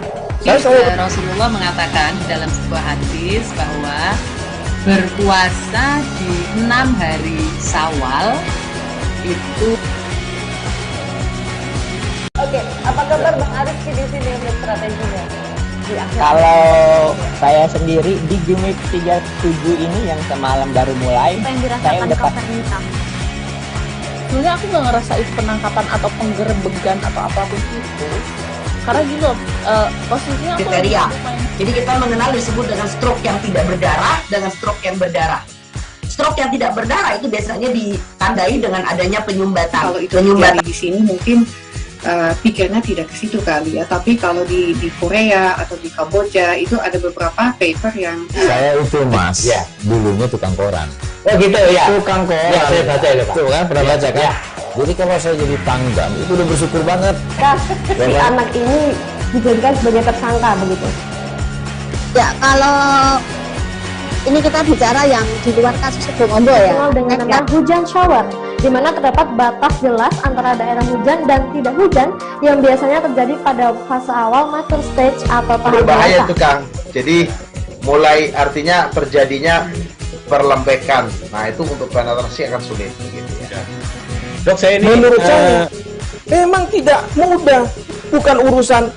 Rasulullah mengatakan dalam sebuah hadis bahwa berpuasa di 6 hari Syawal itu. Oke, apa kabar Bang Arif di sini untuk strateginya? Kalau saya sendiri di Jumit 37 ini yang semalam baru mulai, Apa yang saya dirasakan udah Kapten Hitam? Sebenarnya aku nggak ngerasain penangkapan atau penggerebekan atau apapun itu, karena gitu loh, posisinya aku Kriteria. Jadi kita mengenal disebut dengan stroke yang tidak berdarah dengan stroke yang berdarah. Stroke yang tidak berdarah itu biasanya ditandai dengan adanya penyumbatan. Kalau itu terjadi di sini mungkin pikirnya tidak ke situ kali ya, tapi kalau di Korea atau di Kamboja itu ada beberapa paper yang Saya itu Mas, dulunya tukang koran. Oh gitu ya. Tukang koran. Ya, saya baca itu Pak. Tuh kan, pernah baca kan? Jadi kalau saya jadi pangdam, itu udah bersyukur banget. Si anak ini dijadikan sebagai tersangka begitu? Ya, kalau ini kita bicara yang di luar kasus Sebongombo ya. Dikenal dengan nama hujan shower, di mana terdapat batas jelas antara daerah hujan dan tidak hujan yang biasanya terjadi pada fase awal mature stage atau tahap Berbahaya dewasa. itu Kang. Jadi mulai artinya terjadinya perlembekan. Nah itu untuk penetrasi akan sulit. Gitu ya. Dok, saya ini menurut saya memang tidak mudah, bukan urusan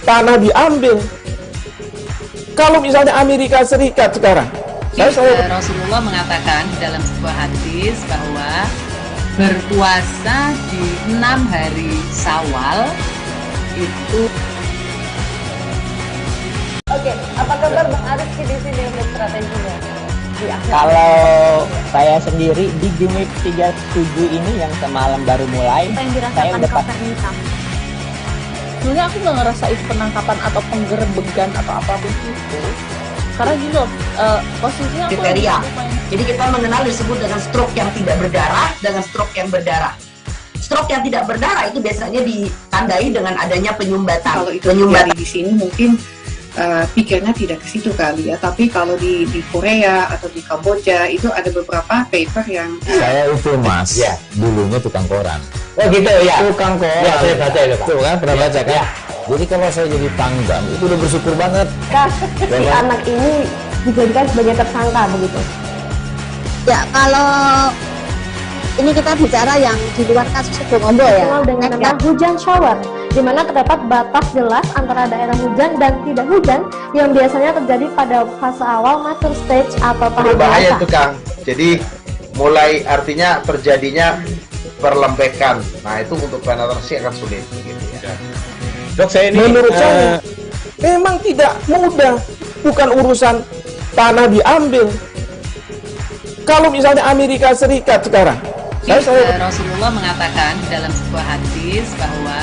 tanah diambil. Kalau misalnya Amerika Serikat sekarang, Rasulullah mengatakan dalam sebuah hadis bahwa berpuasa di 6 hari Syawal itu. Oke, apa kabar Bang Arif di sini untuk strateginya? Kalau saya sendiri di Jumit 37 ini yang semalam baru mulai, Apa yang saya dirasakan udah Kapten Hitam? sebenarnya aku nggak ngerasain penangkapan atau penggerebekan atau apapun itu, karena gitu loh, posisinya aku Kriteria. Jadi kita mengenal disebut dengan stroke yang tidak berdarah dengan stroke yang berdarah. Stroke yang tidak berdarah itu biasanya ditandai dengan adanya penyumbatan. kalau itu terjadi di sini mungkin pikirnya tidak ke situ kali ya, tapi kalau di Korea atau di Kamboja itu ada beberapa paper yang Saya itu Mas, dulunya tukang koran. Oh gitu ya. Tukang koran. Ya, saya baca itu Pak. Tuh kan, pernah baca kan? Jadi kalau saya jadi pangdam, itu udah bersyukur banget. Si anak ini dijadikan sebagai tersangka begitu? Ya, kalau ini kita bicara yang di luar kasus Sebongombo ya. Dikenal dengan nama hujan shower, di mana terdapat batas jelas antara daerah hujan dan tidak hujan yang biasanya terjadi pada fase awal mature stage atau tahap Berbahaya dewasa. itu Kang. Jadi mulai artinya terjadinya perlembekan. Nah itu untuk penetrasi akan sulit. Gitu ya. Dok, saya ini menurut saya memang tidak mudah, bukan urusan tanah diambil. Kalau misalnya Amerika Serikat sekarang, Rasulullah mengatakan dalam sebuah hadis bahwa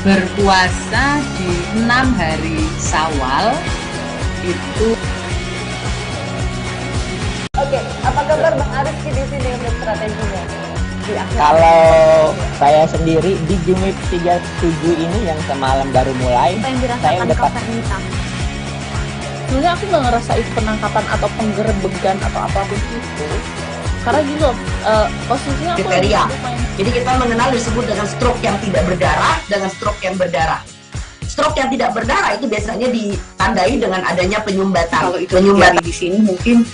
berpuasa di 6 hari Syawal itu. Oke, apa kabar Bang Arif di sini untuk strateginya? Kalau saya sendiri di Jumit 37 ini yang semalam baru mulai, Apa yang saya dirasakan udah Kapten Hitam? sebenarnya aku nggak ngerasain penangkapan atau penggerebekan atau apapun itu, karena gitu loh, posisinya aku Kriteria. Jadi kita mengenal disebut dengan stroke yang tidak berdarah dengan stroke yang berdarah. Stroke yang tidak berdarah itu biasanya ditandai dengan adanya penyumbatan. kalau itu terjadi di sini mungkin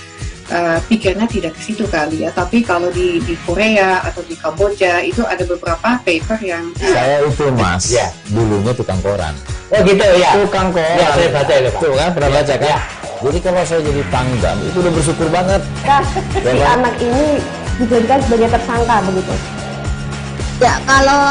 pikirnya tidak ke situ kali ya, tapi kalau di Korea atau di Kamboja itu ada beberapa paper yang Saya itu Mas, dulunya tukang koran. Oh gitu ya. Tukang koran. Ya, saya baca itu Pak. Tuh kan, pernah baca kan? Jadi kalau saya jadi pangdam, itu udah bersyukur banget. Si anak ini dijadikan sebagai tersangka begitu? Ya, kalau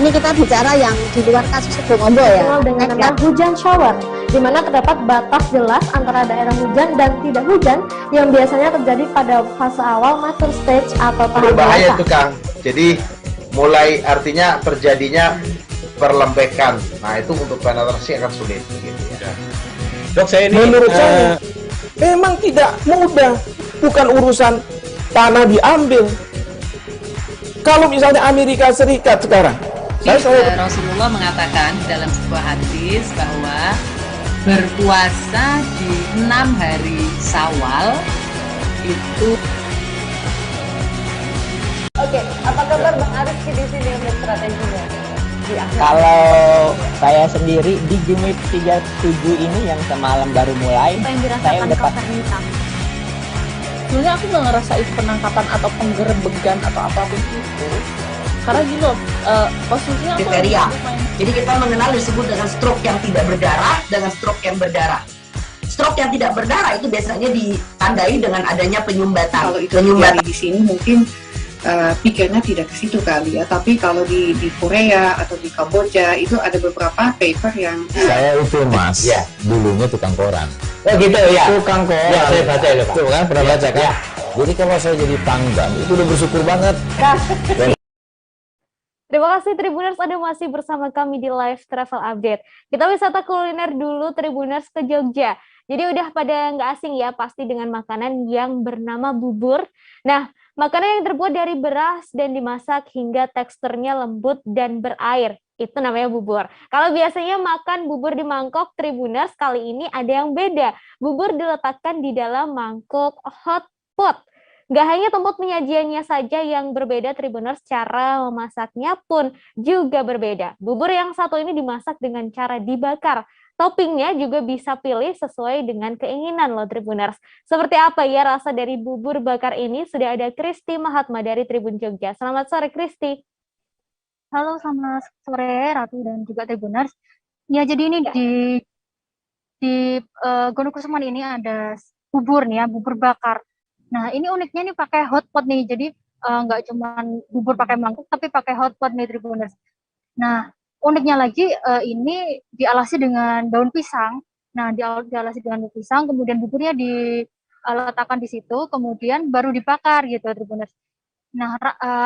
ini kita bicara yang di luar kasus Sebongombo ya. Dikenal dengan nama hujan shower, di mana terdapat batas jelas antara daerah hujan dan tidak hujan yang biasanya terjadi pada fase awal mature stage atau tahap Berbahaya dewasa. itu Kang. Jadi mulai artinya terjadinya perlembekan. Nah, itu untuk penetrasi akan sulit gitu ya. Dok, saya ini menurut saya memang tidak mudah. Bukan urusan tanah diambil. Kalau misalnya Amerika Serikat sekarang, Rasulullah mengatakan dalam sebuah hadis bahwa berpuasa di 6 hari Syawal itu. Oke, apa kabar Bang Arif di sini untuk strateginya? Kalau saya sendiri di Jumit 37 ini yang semalam baru mulai, saya udah sebenarnya aku nggak ngerasa itu penangkapan atau penggerbegan atau apapun itu, karena gini loh, posisinya aku kriteria. Jadi kita mengenal disebut dengan stroke yang tidak berdarah dengan stroke yang berdarah. Stroke yang tidak berdarah itu biasanya ditandai dengan adanya penyumbatan. Kalau itu terjadi di sini mungkin pikirnya tidak ke situ kali ya, tapi kalau di Korea atau di Kamboja itu ada beberapa paper yang saya itu mas, ya, dulunya tukang koran. Oh gitu ya. Tukang koran. Ya, saya baca itu Pak. Tuh kan pernah baca kan? Ya. Jadi kalau saya jadi pangdam itu udah bersyukur banget. Terima kasih Tribuners, Anda masih bersama kami di Live Travel Update. Kita wisata kuliner dulu Tribuners ke Jogja. Jadi udah pada nggak asing ya pasti dengan makanan yang bernama bubur. Nah, makanan yang terbuat dari beras dan dimasak hingga teksturnya lembut dan berair. Itu namanya bubur. Kalau biasanya makan bubur di mangkok Tribuners, kali ini ada yang beda. Bubur diletakkan di dalam mangkok hot pot. Nggak hanya tempat penyajiannya saja yang berbeda Tribuners, cara memasaknya pun juga berbeda. Bubur yang satu ini dimasak dengan cara dibakar. Toppingnya juga bisa pilih sesuai dengan keinginan loh Tribuners. Seperti apa ya rasa dari bubur bakar ini? Sudah ada Kristi Mahatma dari Tribun Jogja. Selamat sore Kristi. Halo, selamat sore Ratu dan juga Tribuners. Ya, jadi ini di Gonokusuman ini ada bubur nih ya, bubur bakar. Nah, ini uniknya nih pakai hot pot nih. Jadi nggak cuma bubur pakai mangkuk tapi pakai hot pot nih Tribuners. Nah, uniknya lagi ini dialasi dengan daun pisang. Nah, dialasi dengan daun pisang, kemudian buburnya diletakkan di situ, kemudian baru dibakar gitu Tribuners. Nah,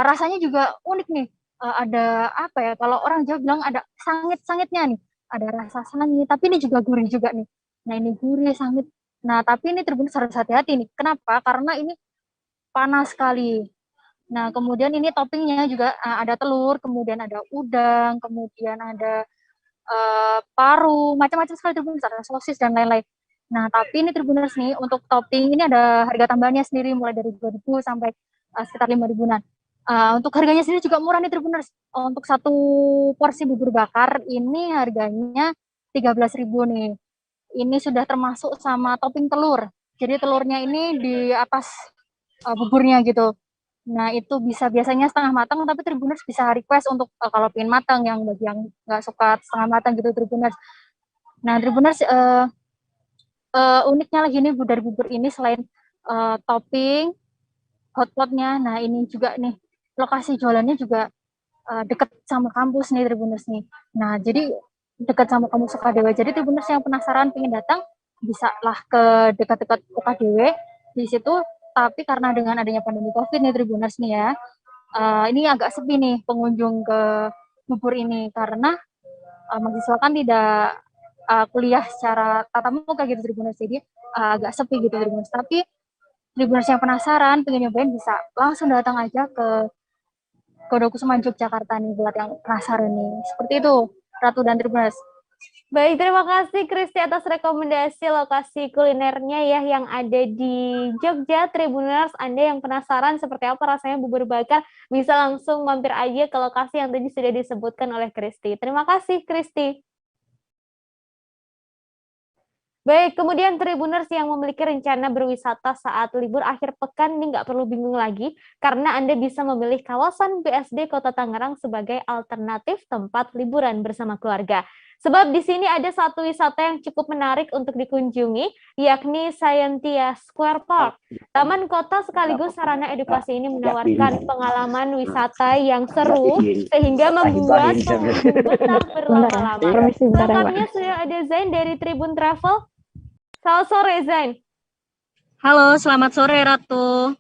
rasanya juga unik nih. Ada apa ya? Kalau orang Jawa bilang ada sangit-sangitnya nih. Ada rasa sangit, tapi ini juga gurih juga nih. Nah, ini gurih, sangit. Nah, tapi ini Tribuners harus hati-hati nih. Kenapa? Karena ini panas sekali. Nah, kemudian ini toppingnya juga ada telur, kemudian ada udang, kemudian ada paru, macam-macam sekali Tribuners, ada sosis dan lain-lain. Nah, tapi ini Tribuners nih, untuk topping ini ada harga tambahannya sendiri, mulai dari 2.000 sampai sekitar 5.000-an. Untuk harganya sendiri juga murah nih Tribuners. Untuk satu porsi bubur bakar ini harganya 13.000 nih. Ini sudah termasuk sama topping telur. Jadi telurnya ini di atas buburnya gitu. Nah, itu biasanya setengah matang, tapi Tribuners bisa request untuk kalau pengen matang, yang bagi yang nggak suka setengah matang gitu Tribuners. Nah, Tribuners uniknya lagi nih dari bubur ini selain topping hotpotnya, nah ini juga nih lokasi jualannya juga dekat sama kampus nih Tribuners nih. Nah, jadi dekat sama kampus UKDW. Jadi Tribuners yang penasaran pengen datang bisa lah ke dekat-dekat UKDW di situ. Tapi karena dengan adanya pandemi COVID nih Tribuners nih ya, ini agak sepi nih pengunjung ke bubur ini karena mahasiswa kan tidak kuliah secara tatap muka gitu Tribuners, jadi agak sepi gitu Tribuners. Tapi Tribuners yang penasaran pengen nyobain bisa langsung datang aja ke Gonokusuman Yogyakarta nih buat yang penasaran nih. Seperti itu Ratu dan Tribuners. Baik, terima kasih Kristi atas rekomendasi lokasi kulinernya ya yang ada di Jogja. Tribuners, Anda yang penasaran seperti apa rasanya bubur bakar, bisa langsung mampir aja ke lokasi yang tadi sudah disebutkan oleh Kristi. Terima kasih Kristi. Baik, kemudian Tribuners yang memiliki rencana berwisata saat libur akhir pekan ini nggak perlu bingung lagi, karena Anda bisa memilih kawasan BSD Kota Tangerang sebagai alternatif tempat liburan bersama keluarga. Sebab di sini ada satu wisata yang cukup menarik untuk dikunjungi, yakni Scientia Square Park. Taman kota sekaligus sarana edukasi ini menawarkan pengalaman wisata yang seru, sehingga membuat pengunjung betah berlama-lama. Selengkapnya sudah ada Zain dari Tribun Travel. Selamat sore, Zain. Halo, selamat sore Ratu.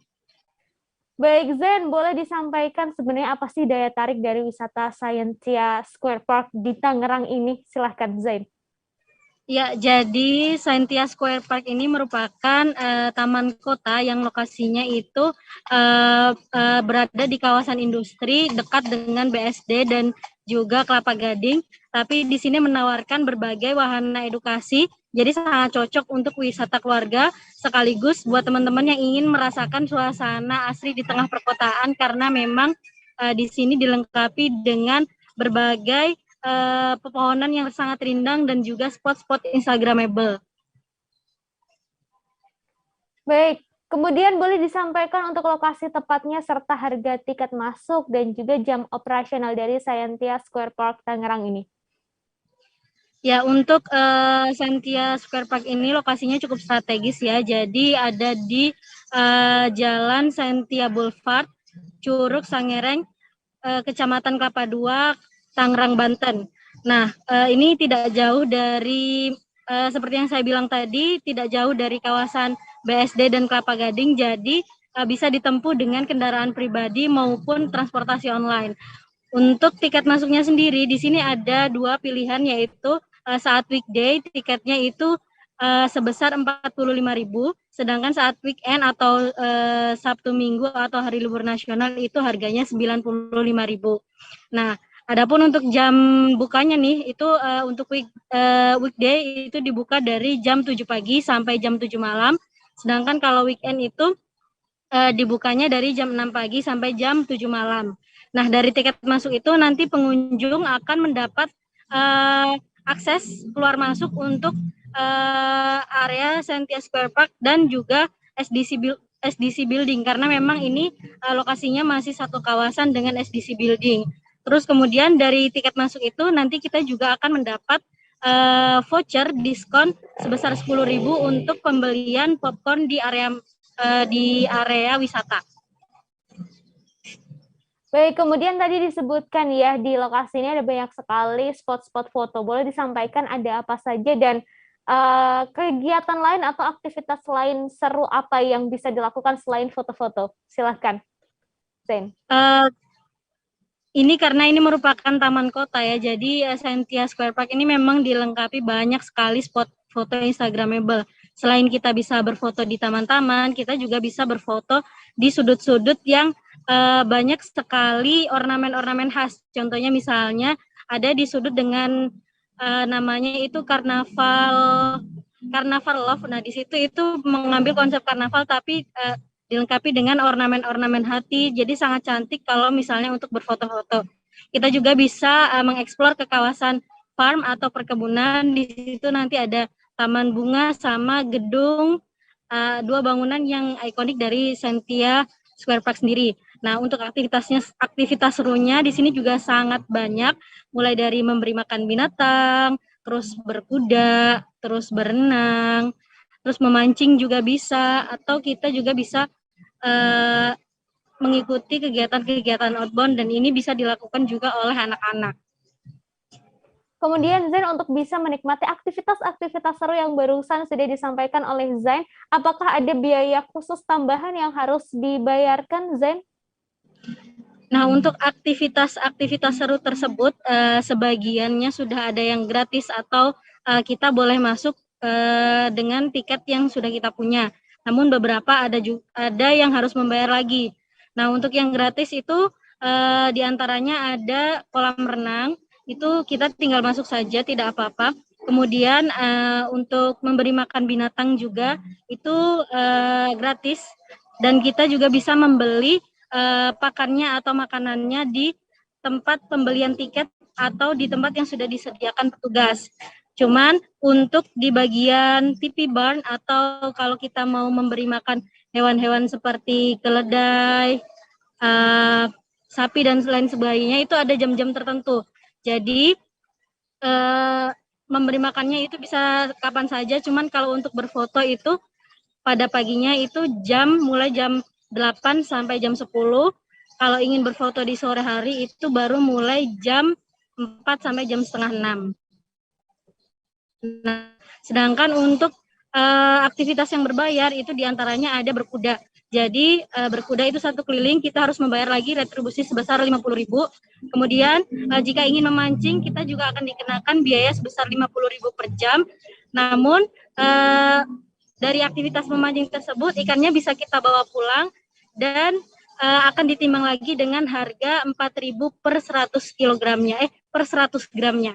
Baik Zen, boleh disampaikan sebenarnya apa sih daya tarik dari wisata Scientia Square Park di Tangerang ini? Silahkan Zain. Ya, jadi Scientia Square Park ini merupakan taman kota yang lokasinya itu berada di kawasan industri dekat dengan BSD dan juga Kelapa Gading. Tapi di sini menawarkan berbagai wahana edukasi, jadi sangat cocok untuk wisata keluarga sekaligus buat teman-teman yang ingin merasakan suasana asri di tengah perkotaan karena memang di sini dilengkapi dengan berbagai pepohonan yang sangat rindang dan juga spot-spot instagramable. Baik, kemudian boleh disampaikan untuk lokasi tepatnya serta harga tiket masuk dan juga jam operasional dari Scientia Square Park Tangerang ini. Ya, untuk Scientia Square Park ini lokasinya cukup strategis ya. Jadi ada di Jalan Scientia Boulevard, Curug Sangereng, Kecamatan Kelapa II, Tangerang, Banten. Nah, ini tidak jauh dari seperti yang saya bilang tadi, tidak jauh dari kawasan BSD dan Kelapa Gading. Jadi bisa ditempuh dengan kendaraan pribadi maupun transportasi online. Untuk tiket masuknya sendiri di sini ada dua pilihan, yaitu saat weekday tiketnya itu sebesar 45.000, sedangkan saat weekend atau Sabtu Minggu atau hari libur nasional itu harganya 95.000. Nah, adapun untuk jam bukanya nih itu untuk weekday itu dibuka dari jam 7 pagi sampai jam 7 malam, sedangkan kalau weekend itu dibukanya dari jam 6 pagi sampai jam 7 malam. Nah, dari tiket masuk itu nanti pengunjung akan mendapat akses keluar masuk untuk area Scientia Square Park dan juga SDC Building, karena memang ini lokasinya masih satu kawasan dengan SDC Building. Terus kemudian dari tiket masuk itu nanti kita juga akan mendapat voucher diskon sebesar 10.000 untuk pembelian popcorn di area wisata. Baik, kemudian tadi disebutkan ya di lokasi ini ada banyak sekali spot-spot foto. Boleh disampaikan ada apa saja dan kegiatan lain atau aktivitas lain seru apa yang bisa dilakukan selain foto-foto? Silahkan, Zain. Ini karena ini merupakan taman kota ya, jadi Scientia Square Park ini memang dilengkapi banyak sekali spot foto instagramable. Selain kita bisa berfoto di taman-taman, kita juga bisa berfoto di sudut-sudut yang banyak sekali ornamen-ornamen khas. Contohnya misalnya ada di sudut dengan namanya itu Karnaval Love. Nah, di situ itu mengambil konsep karnaval tapi dilengkapi dengan ornamen-ornamen hati. Jadi sangat cantik kalau misalnya untuk berfoto-foto. Kita juga bisa mengeksplor ke kawasan farm atau perkebunan. Di situ nanti ada taman bunga sama gedung, dua bangunan yang ikonik dari Scientia Square Park sendiri. Nah, untuk aktivitas serunya di sini juga sangat banyak, mulai dari memberi makan binatang, terus berkuda, terus berenang, terus memancing juga bisa, atau kita juga bisa mengikuti kegiatan-kegiatan outbound dan ini bisa dilakukan juga oleh anak-anak. Kemudian Zain, untuk bisa menikmati aktivitas-aktivitas seru yang barusan sudah disampaikan oleh Zain, apakah ada biaya khusus tambahan yang harus dibayarkan, Zain? Nah, untuk aktivitas-aktivitas seru tersebut, sebagiannya sudah ada yang gratis atau kita boleh masuk dengan tiket yang sudah kita punya. Namun beberapa ada yang harus membayar lagi. Nah, untuk yang gratis itu diantaranya ada kolam renang, itu kita tinggal masuk saja, tidak apa-apa. Kemudian untuk memberi makan binatang juga itu gratis, dan kita juga bisa membeli pakannya atau makanannya di tempat pembelian tiket atau di tempat yang sudah disediakan petugas. Cuman untuk di bagian TV barn atau kalau kita mau memberi makan hewan-hewan seperti keledai, sapi dan lain sebagainya itu ada jam-jam tertentu. Jadi memberi makannya itu bisa kapan saja, cuman kalau untuk berfoto itu pada paginya itu mulai jam 8 sampai jam 10. Kalau ingin berfoto di sore hari itu baru mulai jam 4 sampai jam setengah 6. Nah, sedangkan untuk aktivitas yang berbayar itu diantaranya ada berkuda. Jadi berkuda itu 1 keliling kita harus membayar lagi retribusi sebesar 50.000. Kemudian jika ingin memancing kita juga akan dikenakan biaya sebesar 50.000 per jam. Namun dari aktivitas memancing tersebut ikannya bisa kita bawa pulang dan akan ditimbang lagi dengan harga 4.000 per 100 kilogramnya, per 100 gramnya.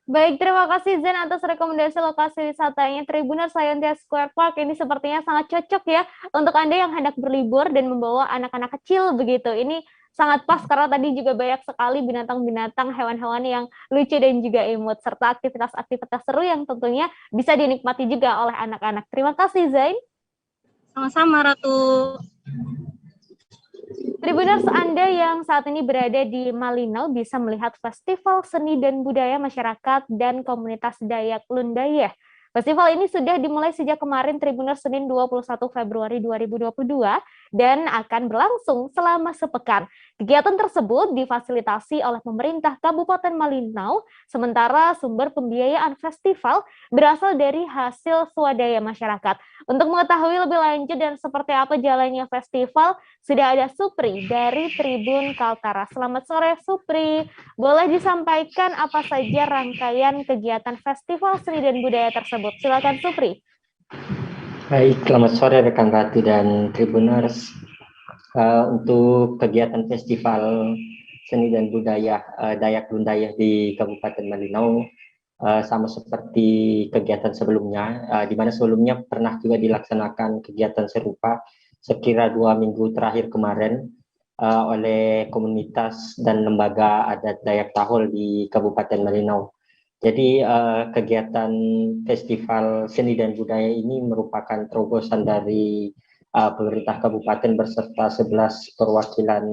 Baik, terima kasih Zen atas rekomendasi lokasi wisatanya Tribuners Scientia Square Park. Ini sepertinya sangat cocok ya untuk Anda yang hendak berlibur dan membawa anak-anak kecil begitu. Ini sangat pas karena tadi juga banyak sekali binatang-binatang, hewan-hewan yang lucu dan juga imut, serta aktivitas-aktivitas seru yang tentunya bisa dinikmati juga oleh anak-anak. Terima kasih Zain. Sama-sama Ratu. Tribuners, Anda yang saat ini berada di Malinau bisa melihat Festival Seni dan Budaya Masyarakat dan Komunitas Dayak Lundayeh. Festival ini sudah dimulai sejak kemarin Tribuners Senin 21 Februari 2022 dan akan berlangsung selama sepekan. Kegiatan tersebut difasilitasi oleh pemerintah Kabupaten Malinau, sementara sumber pembiayaan festival berasal dari hasil swadaya masyarakat. Untuk mengetahui lebih lanjut dan seperti apa jalannya festival, sudah ada Supri dari Tribun Kaltara. Selamat sore Supri, boleh disampaikan apa saja rangkaian kegiatan Festival Seni dan Budaya tersebut? Silakan Supri. Baik, selamat sore rekan Ratu dan Tribuners. Untuk kegiatan Festival Seni dan Budaya Dayak Lundayeh di Kabupaten Malinau sama seperti kegiatan sebelumnya, di mana sebelumnya pernah juga dilaksanakan kegiatan serupa sekira 2 minggu terakhir kemarin oleh komunitas dan lembaga adat Dayak Tahol di Kabupaten Malinau. Jadi kegiatan Festival Seni dan Budaya ini merupakan terobosan dari pemerintah kabupaten beserta 11 perwakilan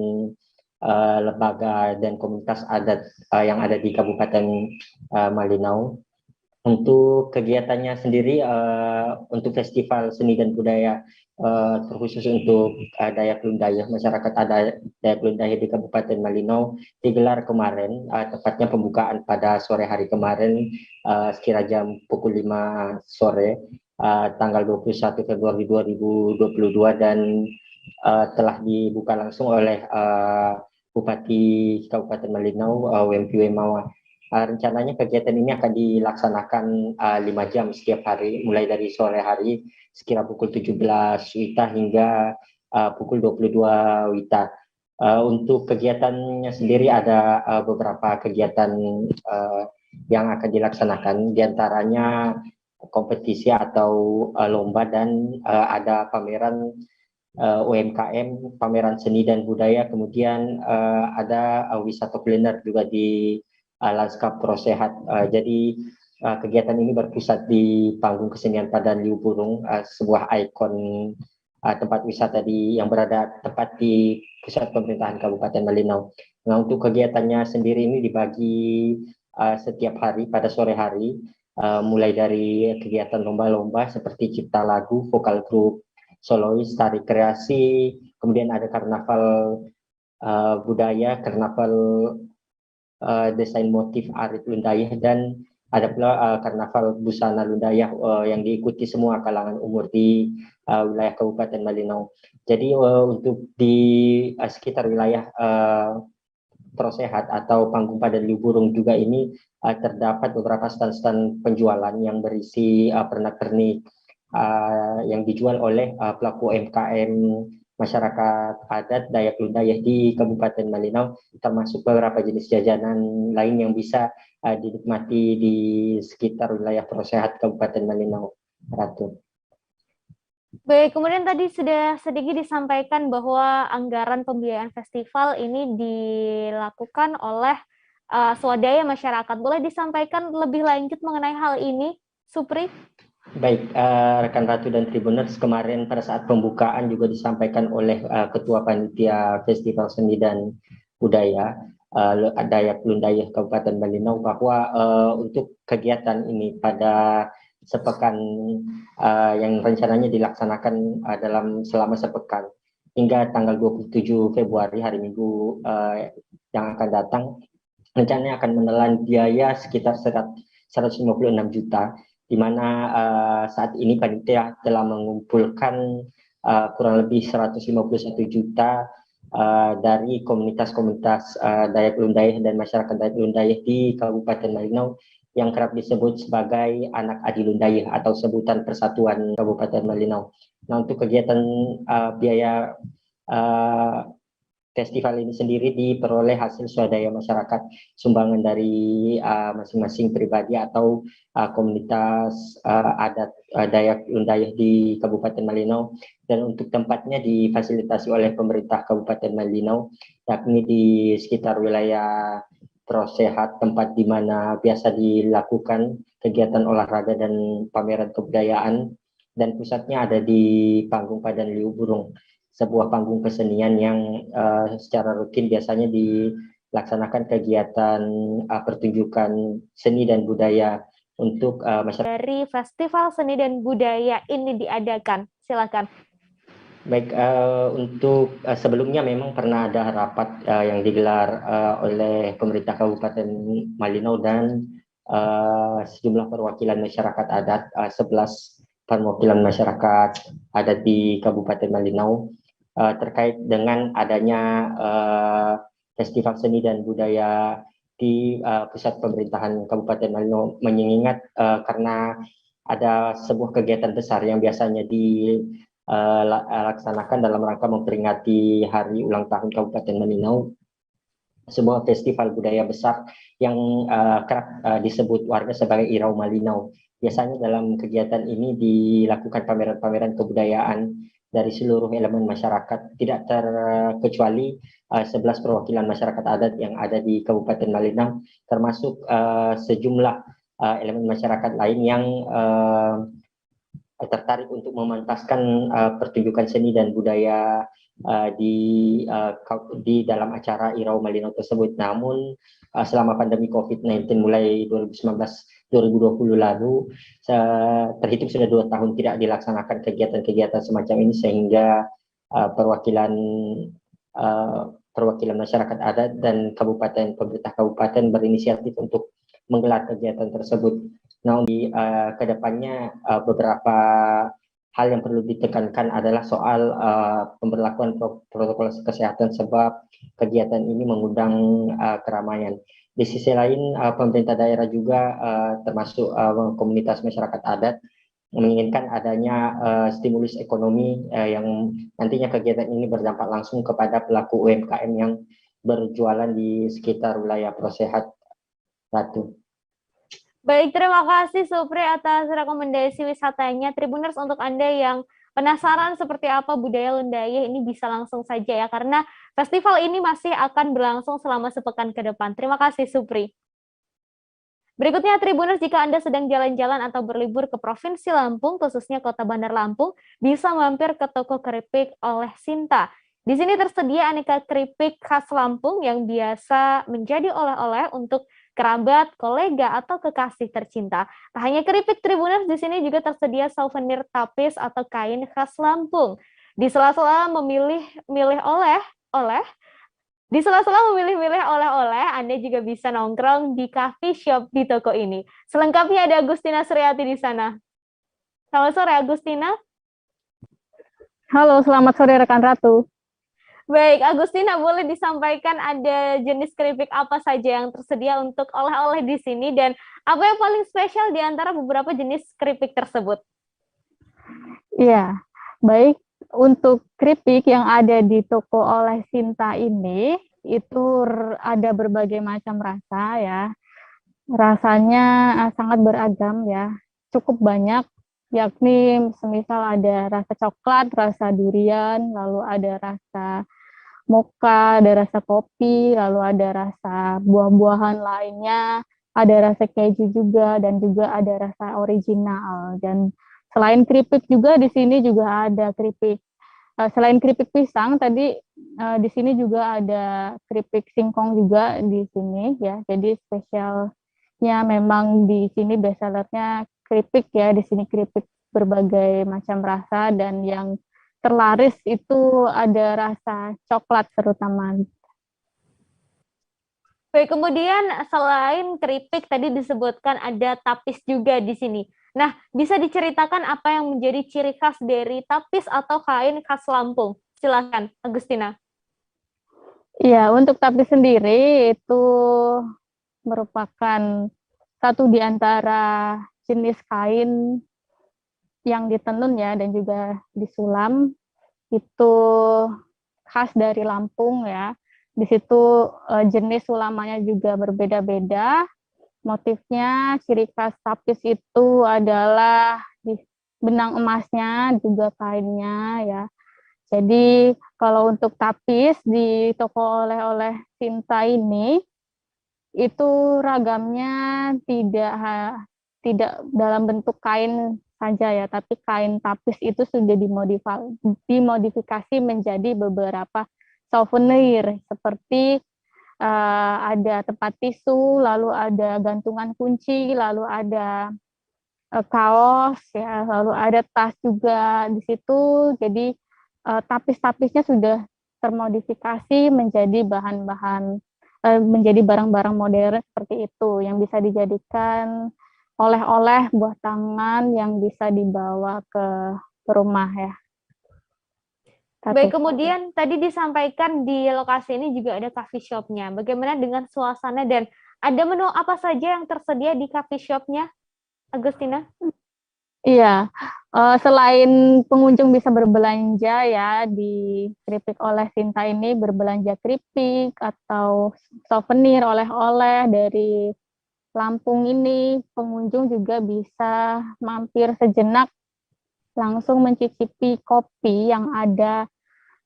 lembaga dan komunitas adat yang ada di Kabupaten Malinau. Untuk kegiatannya sendiri, untuk Festival Seni dan Budaya terkhusus untuk Dayak Lundayeh, masyarakat adat Dayak Lundayeh di Kabupaten Malinau digelar kemarin, tepatnya pembukaan pada sore hari kemarin sekira jam pukul 5 sore, tanggal 21 Februari 2022 dan telah dibuka langsung oleh Bupati Kabupaten Malinau, Wempi Wemawa. Rencananya kegiatan ini akan dilaksanakan 5 jam setiap hari, mulai dari sore hari sekira pukul 17 WITA hingga pukul 22 WITA. Untuk kegiatannya sendiri ada beberapa kegiatan yang akan dilaksanakan, diantaranya kompetisi atau lomba dan ada pameran UMKM, pameran seni dan budaya, kemudian ada wisata kuliner juga di lanskap Prosehat. Jadi kegiatan ini berpusat di Panggung Kesenian Padan Liu Burung, sebuah ikon tempat wisata yang berada tepat di pusat pemerintahan Kabupaten Malinau. Nah, untuk kegiatannya sendiri ini dibagi setiap hari pada sore hari, mulai dari kegiatan lomba-lomba seperti cipta lagu, vokal grup, solois, tari kreasi, kemudian ada karnaval budaya, karnaval desain motif arit Lundayeh, dan ada pula karnaval busana Lundayeh yang diikuti semua kalangan umur di wilayah Kabupaten Malinau. Jadi untuk di sekitar wilayah Prosehat atau Panggung Padan Liu Burung juga ini terdapat beberapa stand-stand penjualan yang berisi pernak-pernik yang dijual oleh pelaku UMKM masyarakat adat Dayak Lundayeh di Kabupaten Malinau, termasuk beberapa jenis jajanan lain yang bisa dinikmati di sekitar wilayah Prosehat Kabupaten Malinau, Ratu. Baik, kemudian tadi sudah sedikit disampaikan bahwa anggaran pembiayaan festival ini dilakukan oleh swadaya masyarakat. Boleh disampaikan lebih lanjut mengenai hal ini, Supri? Baik, rekan Ratu dan Tribuners, kemarin pada saat pembukaan juga disampaikan oleh Ketua Panitia Festival Seni dan Budaya Dayak Lundayeh Kabupaten Malinau bahwa untuk kegiatan ini pada sepekan yang rencananya dilaksanakan selama sepekan hingga tanggal 27 Februari hari Minggu yang akan datang, rencananya akan menelan biaya sekitar 156 juta, di mana saat ini panitia telah mengumpulkan kurang lebih 151 juta dari komunitas-komunitas Dayak Lundayah dan masyarakat Dayak Lundayah di Kabupaten Malinau yang kerap disebut sebagai anak Adi Lundayah atau sebutan Persatuan Kabupaten Malinau. Nah, untuk kegiatan biaya festival ini sendiri diperoleh hasil swadaya masyarakat, sumbangan dari masing-masing pribadi atau komunitas adat Dayak Lundayah di Kabupaten Malinau, dan untuk tempatnya difasilitasi oleh pemerintah Kabupaten Malinau, yakni di sekitar wilayah Prosehat, tempat di mana biasa dilakukan kegiatan olahraga dan pameran kebudayaan, dan pusatnya ada di Panggung Padan Liu Burung, sebuah panggung kesenian yang secara rutin biasanya dilaksanakan kegiatan pertunjukan seni dan budaya untuk masyarakat. Dari Festival Seni dan Budaya ini diadakan, silakan. Baik, untuk sebelumnya memang pernah ada rapat yang digelar oleh pemerintah Kabupaten Malinau dan sejumlah perwakilan masyarakat adat, 11 perwakilan masyarakat adat di Kabupaten Malinau terkait dengan adanya festival seni dan budaya di pusat pemerintahan Kabupaten Malinau, mengingat karena ada sebuah kegiatan besar yang biasanya dilaksanakan dalam rangka memperingati hari ulang tahun Kabupaten Malinau, sebuah festival budaya besar yang kerap disebut warga sebagai Irau Malinau. Biasanya dalam kegiatan ini dilakukan pameran-pameran kebudayaan dari seluruh elemen masyarakat, tidak terkecuali 11 perwakilan masyarakat adat yang ada di Kabupaten Malinau, termasuk sejumlah elemen masyarakat lain yang tertarik untuk memantaskan pertunjukan seni dan budaya di dalam acara Irau Malinau tersebut. Namun selama pandemi COVID-19 mulai 2019-2020 lalu, terhitung sudah 2 tahun tidak dilaksanakan kegiatan-kegiatan semacam ini, sehingga perwakilan masyarakat adat dan pemerintah kabupaten berinisiatif untuk menggelar kegiatan tersebut. Nah, di kedepannya beberapa hal yang perlu ditekankan adalah soal pemberlakuan protokol kesehatan, sebab kegiatan ini mengundang keramaian. Di sisi lain, pemerintah daerah juga termasuk komunitas masyarakat adat menginginkan adanya stimulus ekonomi yang nantinya kegiatan ini berdampak langsung kepada pelaku UMKM yang berjualan di sekitar wilayah Prosehat, Ratu. Baik, terima kasih Supri atas rekomendasi wisatanya. Tribuners, untuk Anda yang penasaran seperti apa budaya Lundayah ini bisa langsung saja ya, karena festival ini masih akan berlangsung selama sepekan ke depan. Terima kasih Supri. Berikutnya Tribuners, jika Anda sedang jalan-jalan atau berlibur ke Provinsi Lampung, khususnya Kota Bandar Lampung, bisa mampir ke toko keripik oleh Sinta. Di sini tersedia aneka keripik khas Lampung yang biasa menjadi oleh-oleh untuk kerabat, kolega, atau kekasih tercinta. Tak hanya keripik Tribuners, di sini juga tersedia souvenir tapis atau kain khas Lampung. Di sela-sela memilih oleh-oleh, Anda juga bisa nongkrong di coffee shop di toko ini. Selengkapnya ada Agustina Suryati di sana. Selamat sore, Agustina. Halo, selamat sore rekan Ratu. Baik, Agustina, boleh disampaikan ada jenis keripik apa saja yang tersedia untuk oleh-oleh di sini, dan apa yang paling spesial di antara beberapa jenis keripik tersebut? Iya, baik. Untuk keripik yang ada di toko oleh Sinta ini, itu ada berbagai macam rasa ya. Rasanya sangat beragam ya, cukup banyak, yakni semisal ada rasa coklat, rasa durian, lalu ada rasa mocha, ada rasa kopi, lalu ada rasa buah-buahan lainnya, ada rasa keju juga, dan juga ada rasa original. Dan selain keripik juga di sini juga ada keripik. Selain keripik pisang tadi, di sini juga ada keripik singkong juga di sini ya. Jadi spesialnya memang di sini bestsellernya keripik ya. Di sini keripik berbagai macam rasa, dan yang terlaris itu ada rasa coklat terutama. Baik, kemudian selain keripik tadi disebutkan ada tapis juga di sini. Nah, bisa diceritakan apa yang menjadi ciri khas dari tapis atau kain khas Lampung? Silakan, Agustina. Iya, untuk tapis sendiri itu merupakan satu di antara jenis kain yang ditenun ya dan juga disulam, itu khas dari Lampung ya. Di situ jenis sulamannya juga berbeda-beda. Motifnya, ciri khas tapis itu adalah di benang emasnya, juga kainnya ya. Jadi kalau untuk tapis di toko oleh-oleh Sinta ini, itu ragamnya tidak dalam bentuk kain saja ya, tapi kain tapis itu sudah dimodifikasi menjadi beberapa souvenir seperti ada tempat tisu, lalu ada gantungan kunci, lalu ada kaos, ya, lalu ada tas juga di situ. Jadi tapis-tapisnya sudah termodifikasi menjadi menjadi barang-barang modern seperti itu yang bisa dijadikan oleh-oleh buah tangan yang bisa dibawa ke rumah ya. Baik, kemudian tadi disampaikan di lokasi ini juga ada coffee shop-nya. Bagaimana dengan suasana dan ada menu apa saja yang tersedia di coffee shop-nya, Agustina? Iya, selain pengunjung bisa berbelanja ya di Keripik Oleh Sinta ini, berbelanja keripik atau souvenir oleh-oleh dari Lampung ini, pengunjung juga bisa mampir sejenak langsung mencicipi kopi yang ada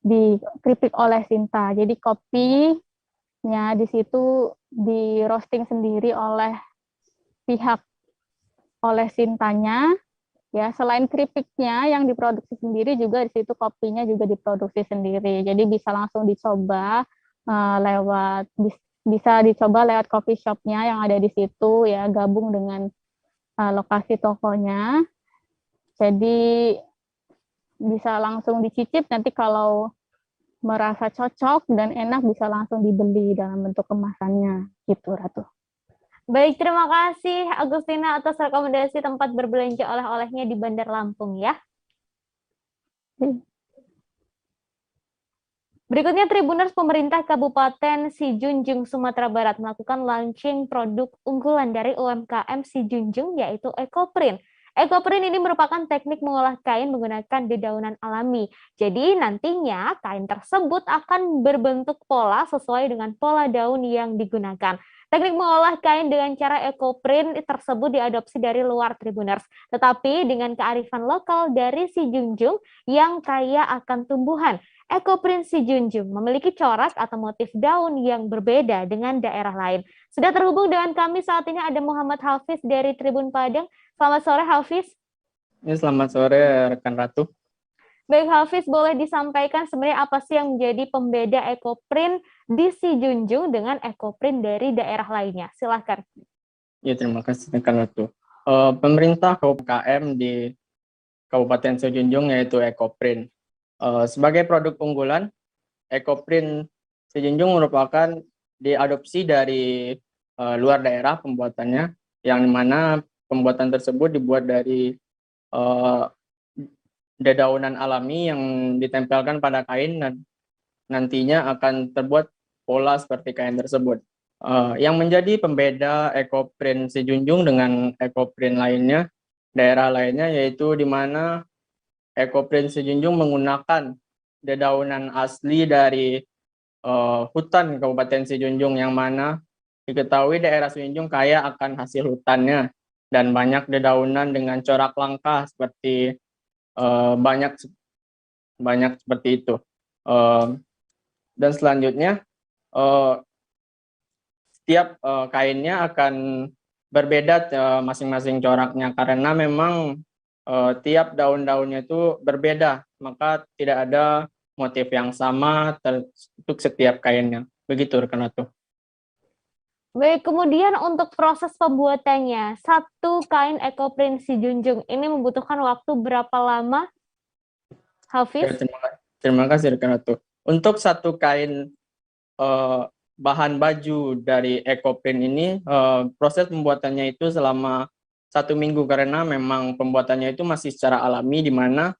di Keripik Oleh Sinta. Jadi kopinya di situ di roasting sendiri oleh pihak oleh Sintanya. Ya, selain keripiknya yang diproduksi sendiri, juga di situ kopinya juga diproduksi sendiri. Jadi bisa langsung dicoba bisa dicoba lewat coffee shop-nya yang ada di situ ya, gabung dengan lokasi tokonya. Jadi bisa langsung dicicip, nanti kalau merasa cocok dan enak bisa langsung dibeli dalam bentuk kemasannya gitu, Ratu. Baik, terima kasih Agustina atas rekomendasi tempat berbelanja oleh-olehnya di Bandar Lampung ya. Berikutnya, Tribuners, pemerintah Kabupaten Sijunjung, Sumatera Barat melakukan launching produk unggulan dari UMKM Sijunjung, yaitu EcoPrint. EcoPrint ini merupakan teknik mengolah kain menggunakan dedaunan alami. Jadi nantinya kain tersebut akan berbentuk pola sesuai dengan pola daun yang digunakan. Teknik mengolah kain dengan cara EcoPrint tersebut diadopsi dari luar Tribuners, tetapi dengan kearifan lokal dari Sijunjung yang kaya akan tumbuhan. EcoPrint Sijunjung memiliki corak atau motif daun yang berbeda dengan daerah lain. Sudah terhubung dengan kami saat ini ada Muhammad Hafiz dari Tribun Padang. Selamat sore, Hafiz. Ya, selamat sore, rekan Ratu. Baik, Hafiz, boleh disampaikan sebenarnya apa sih yang menjadi pembeda EcoPrint di Sijunjung dengan EcoPrint dari daerah lainnya? Silahkan. Ya, terima kasih, rekan Ratu. Pemerintah UMKM di Kabupaten Sijunjung yaitu EcoPrint. Sebagai produk unggulan, EcoPrint Sijunjung merupakan diadopsi dari luar daerah pembuatannya, yang dimana pembuatan tersebut dibuat dari dedaunan alami yang ditempelkan pada kain dan nantinya akan terbuat pola seperti kain tersebut. Yang menjadi pembeda EcoPrint Sijunjung dengan EcoPrint lainnya, daerah lainnya, yaitu di mana EcoPrint Sijunjung menggunakan dedaunan asli dari hutan Kabupaten Sijunjung, yang mana diketahui daerah Sijunjung kaya akan hasil hutannya dan banyak dedaunan dengan corak langka seperti banyak seperti itu. Dan selanjutnya setiap kainnya akan berbeda masing-masing coraknya karena memang tiap daun-daunnya itu berbeda, maka tidak ada motif yang sama untuk setiap kainnya. Begitu, rekan Ratu. Baik, kemudian untuk proses pembuatannya, satu kain EcoPrint Sijunjung ini membutuhkan waktu berapa lama, Hafiz? Ya, terima kasih, rekan Ratu. Untuk satu kain bahan baju dari EcoPrint ini, proses pembuatannya itu selama 1 minggu karena memang pembuatannya itu masih secara alami, di mana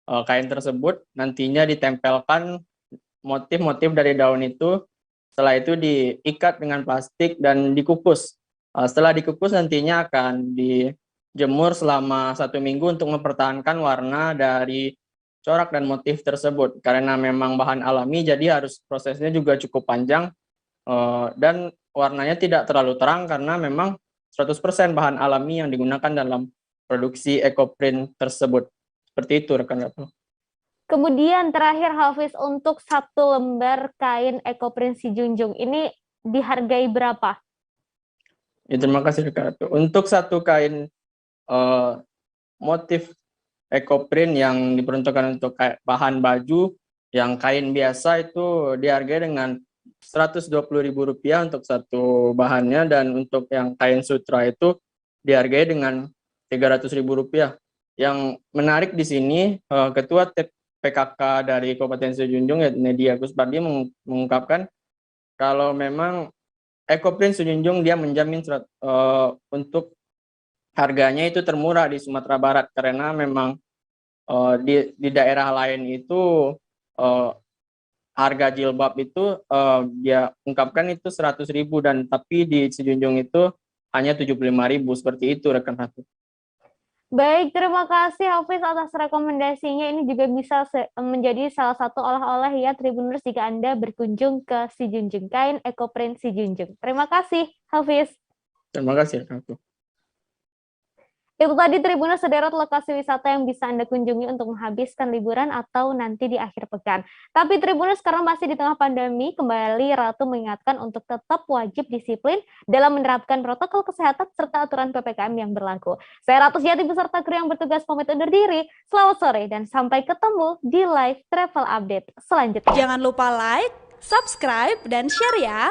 kain tersebut nantinya ditempelkan motif-motif dari daun itu. Setelah itu diikat dengan plastik dan dikukus. Setelah dikukus nantinya akan dijemur selama 1 minggu untuk mempertahankan warna dari corak dan motif tersebut. Karena memang bahan alami, jadi harus prosesnya juga cukup panjang dan warnanya tidak terlalu terang karena memang 100% bahan alami yang digunakan dalam produksi ekoprint tersebut. Seperti itu rekan Ratu. Kemudian terakhir Hafiz, untuk 1 lembar kain ekoprint Si Junjung ini dihargai berapa? Ya, terima kasih rekan Ratu. Untuk 1 kain motif ekoprint yang diperuntukkan untuk bahan baju yang kain biasa itu dihargai dengan Rp120.000 untuk 1 bahannya, dan untuk yang kain sutra itu dihargai dengan Rp300.000. Yang menarik di sini, Ketua PKK dari Kabupaten Si Junjung, Nedi Agus Pardi, mengungkapkan kalau memang ekoprint Si Junjung dia menjamin untuk harganya itu termurah di Sumatera Barat, karena memang di daerah lain itu harga jilbab itu dia ungkapkan itu 100.000, dan tapi di Si Junjung itu hanya 75.000, seperti itu rekan Ratu. Baik, terima kasih Hafiz atas rekomendasinya. Ini juga bisa menjadi salah satu oleh-oleh ya Tribuners jika Anda berkunjung ke Si Junjung, kain ekoprint Si Junjung. Terima kasih Hafiz. Terima kasih rekan Ratu. Itu tadi Tribuners sederet lokasi wisata yang bisa Anda kunjungi untuk menghabiskan liburan atau nanti di akhir pekan. Tapi Tribuners, karena masih di tengah pandemi, kembali Ratu mengingatkan untuk tetap wajib disiplin dalam menerapkan protokol kesehatan serta aturan PPKM yang berlaku. Saya Ratu Sejati beserta kru yang bertugas pamit undur diri. Selamat sore dan sampai ketemu di live travel update selanjutnya. Jangan lupa like, subscribe, dan share ya.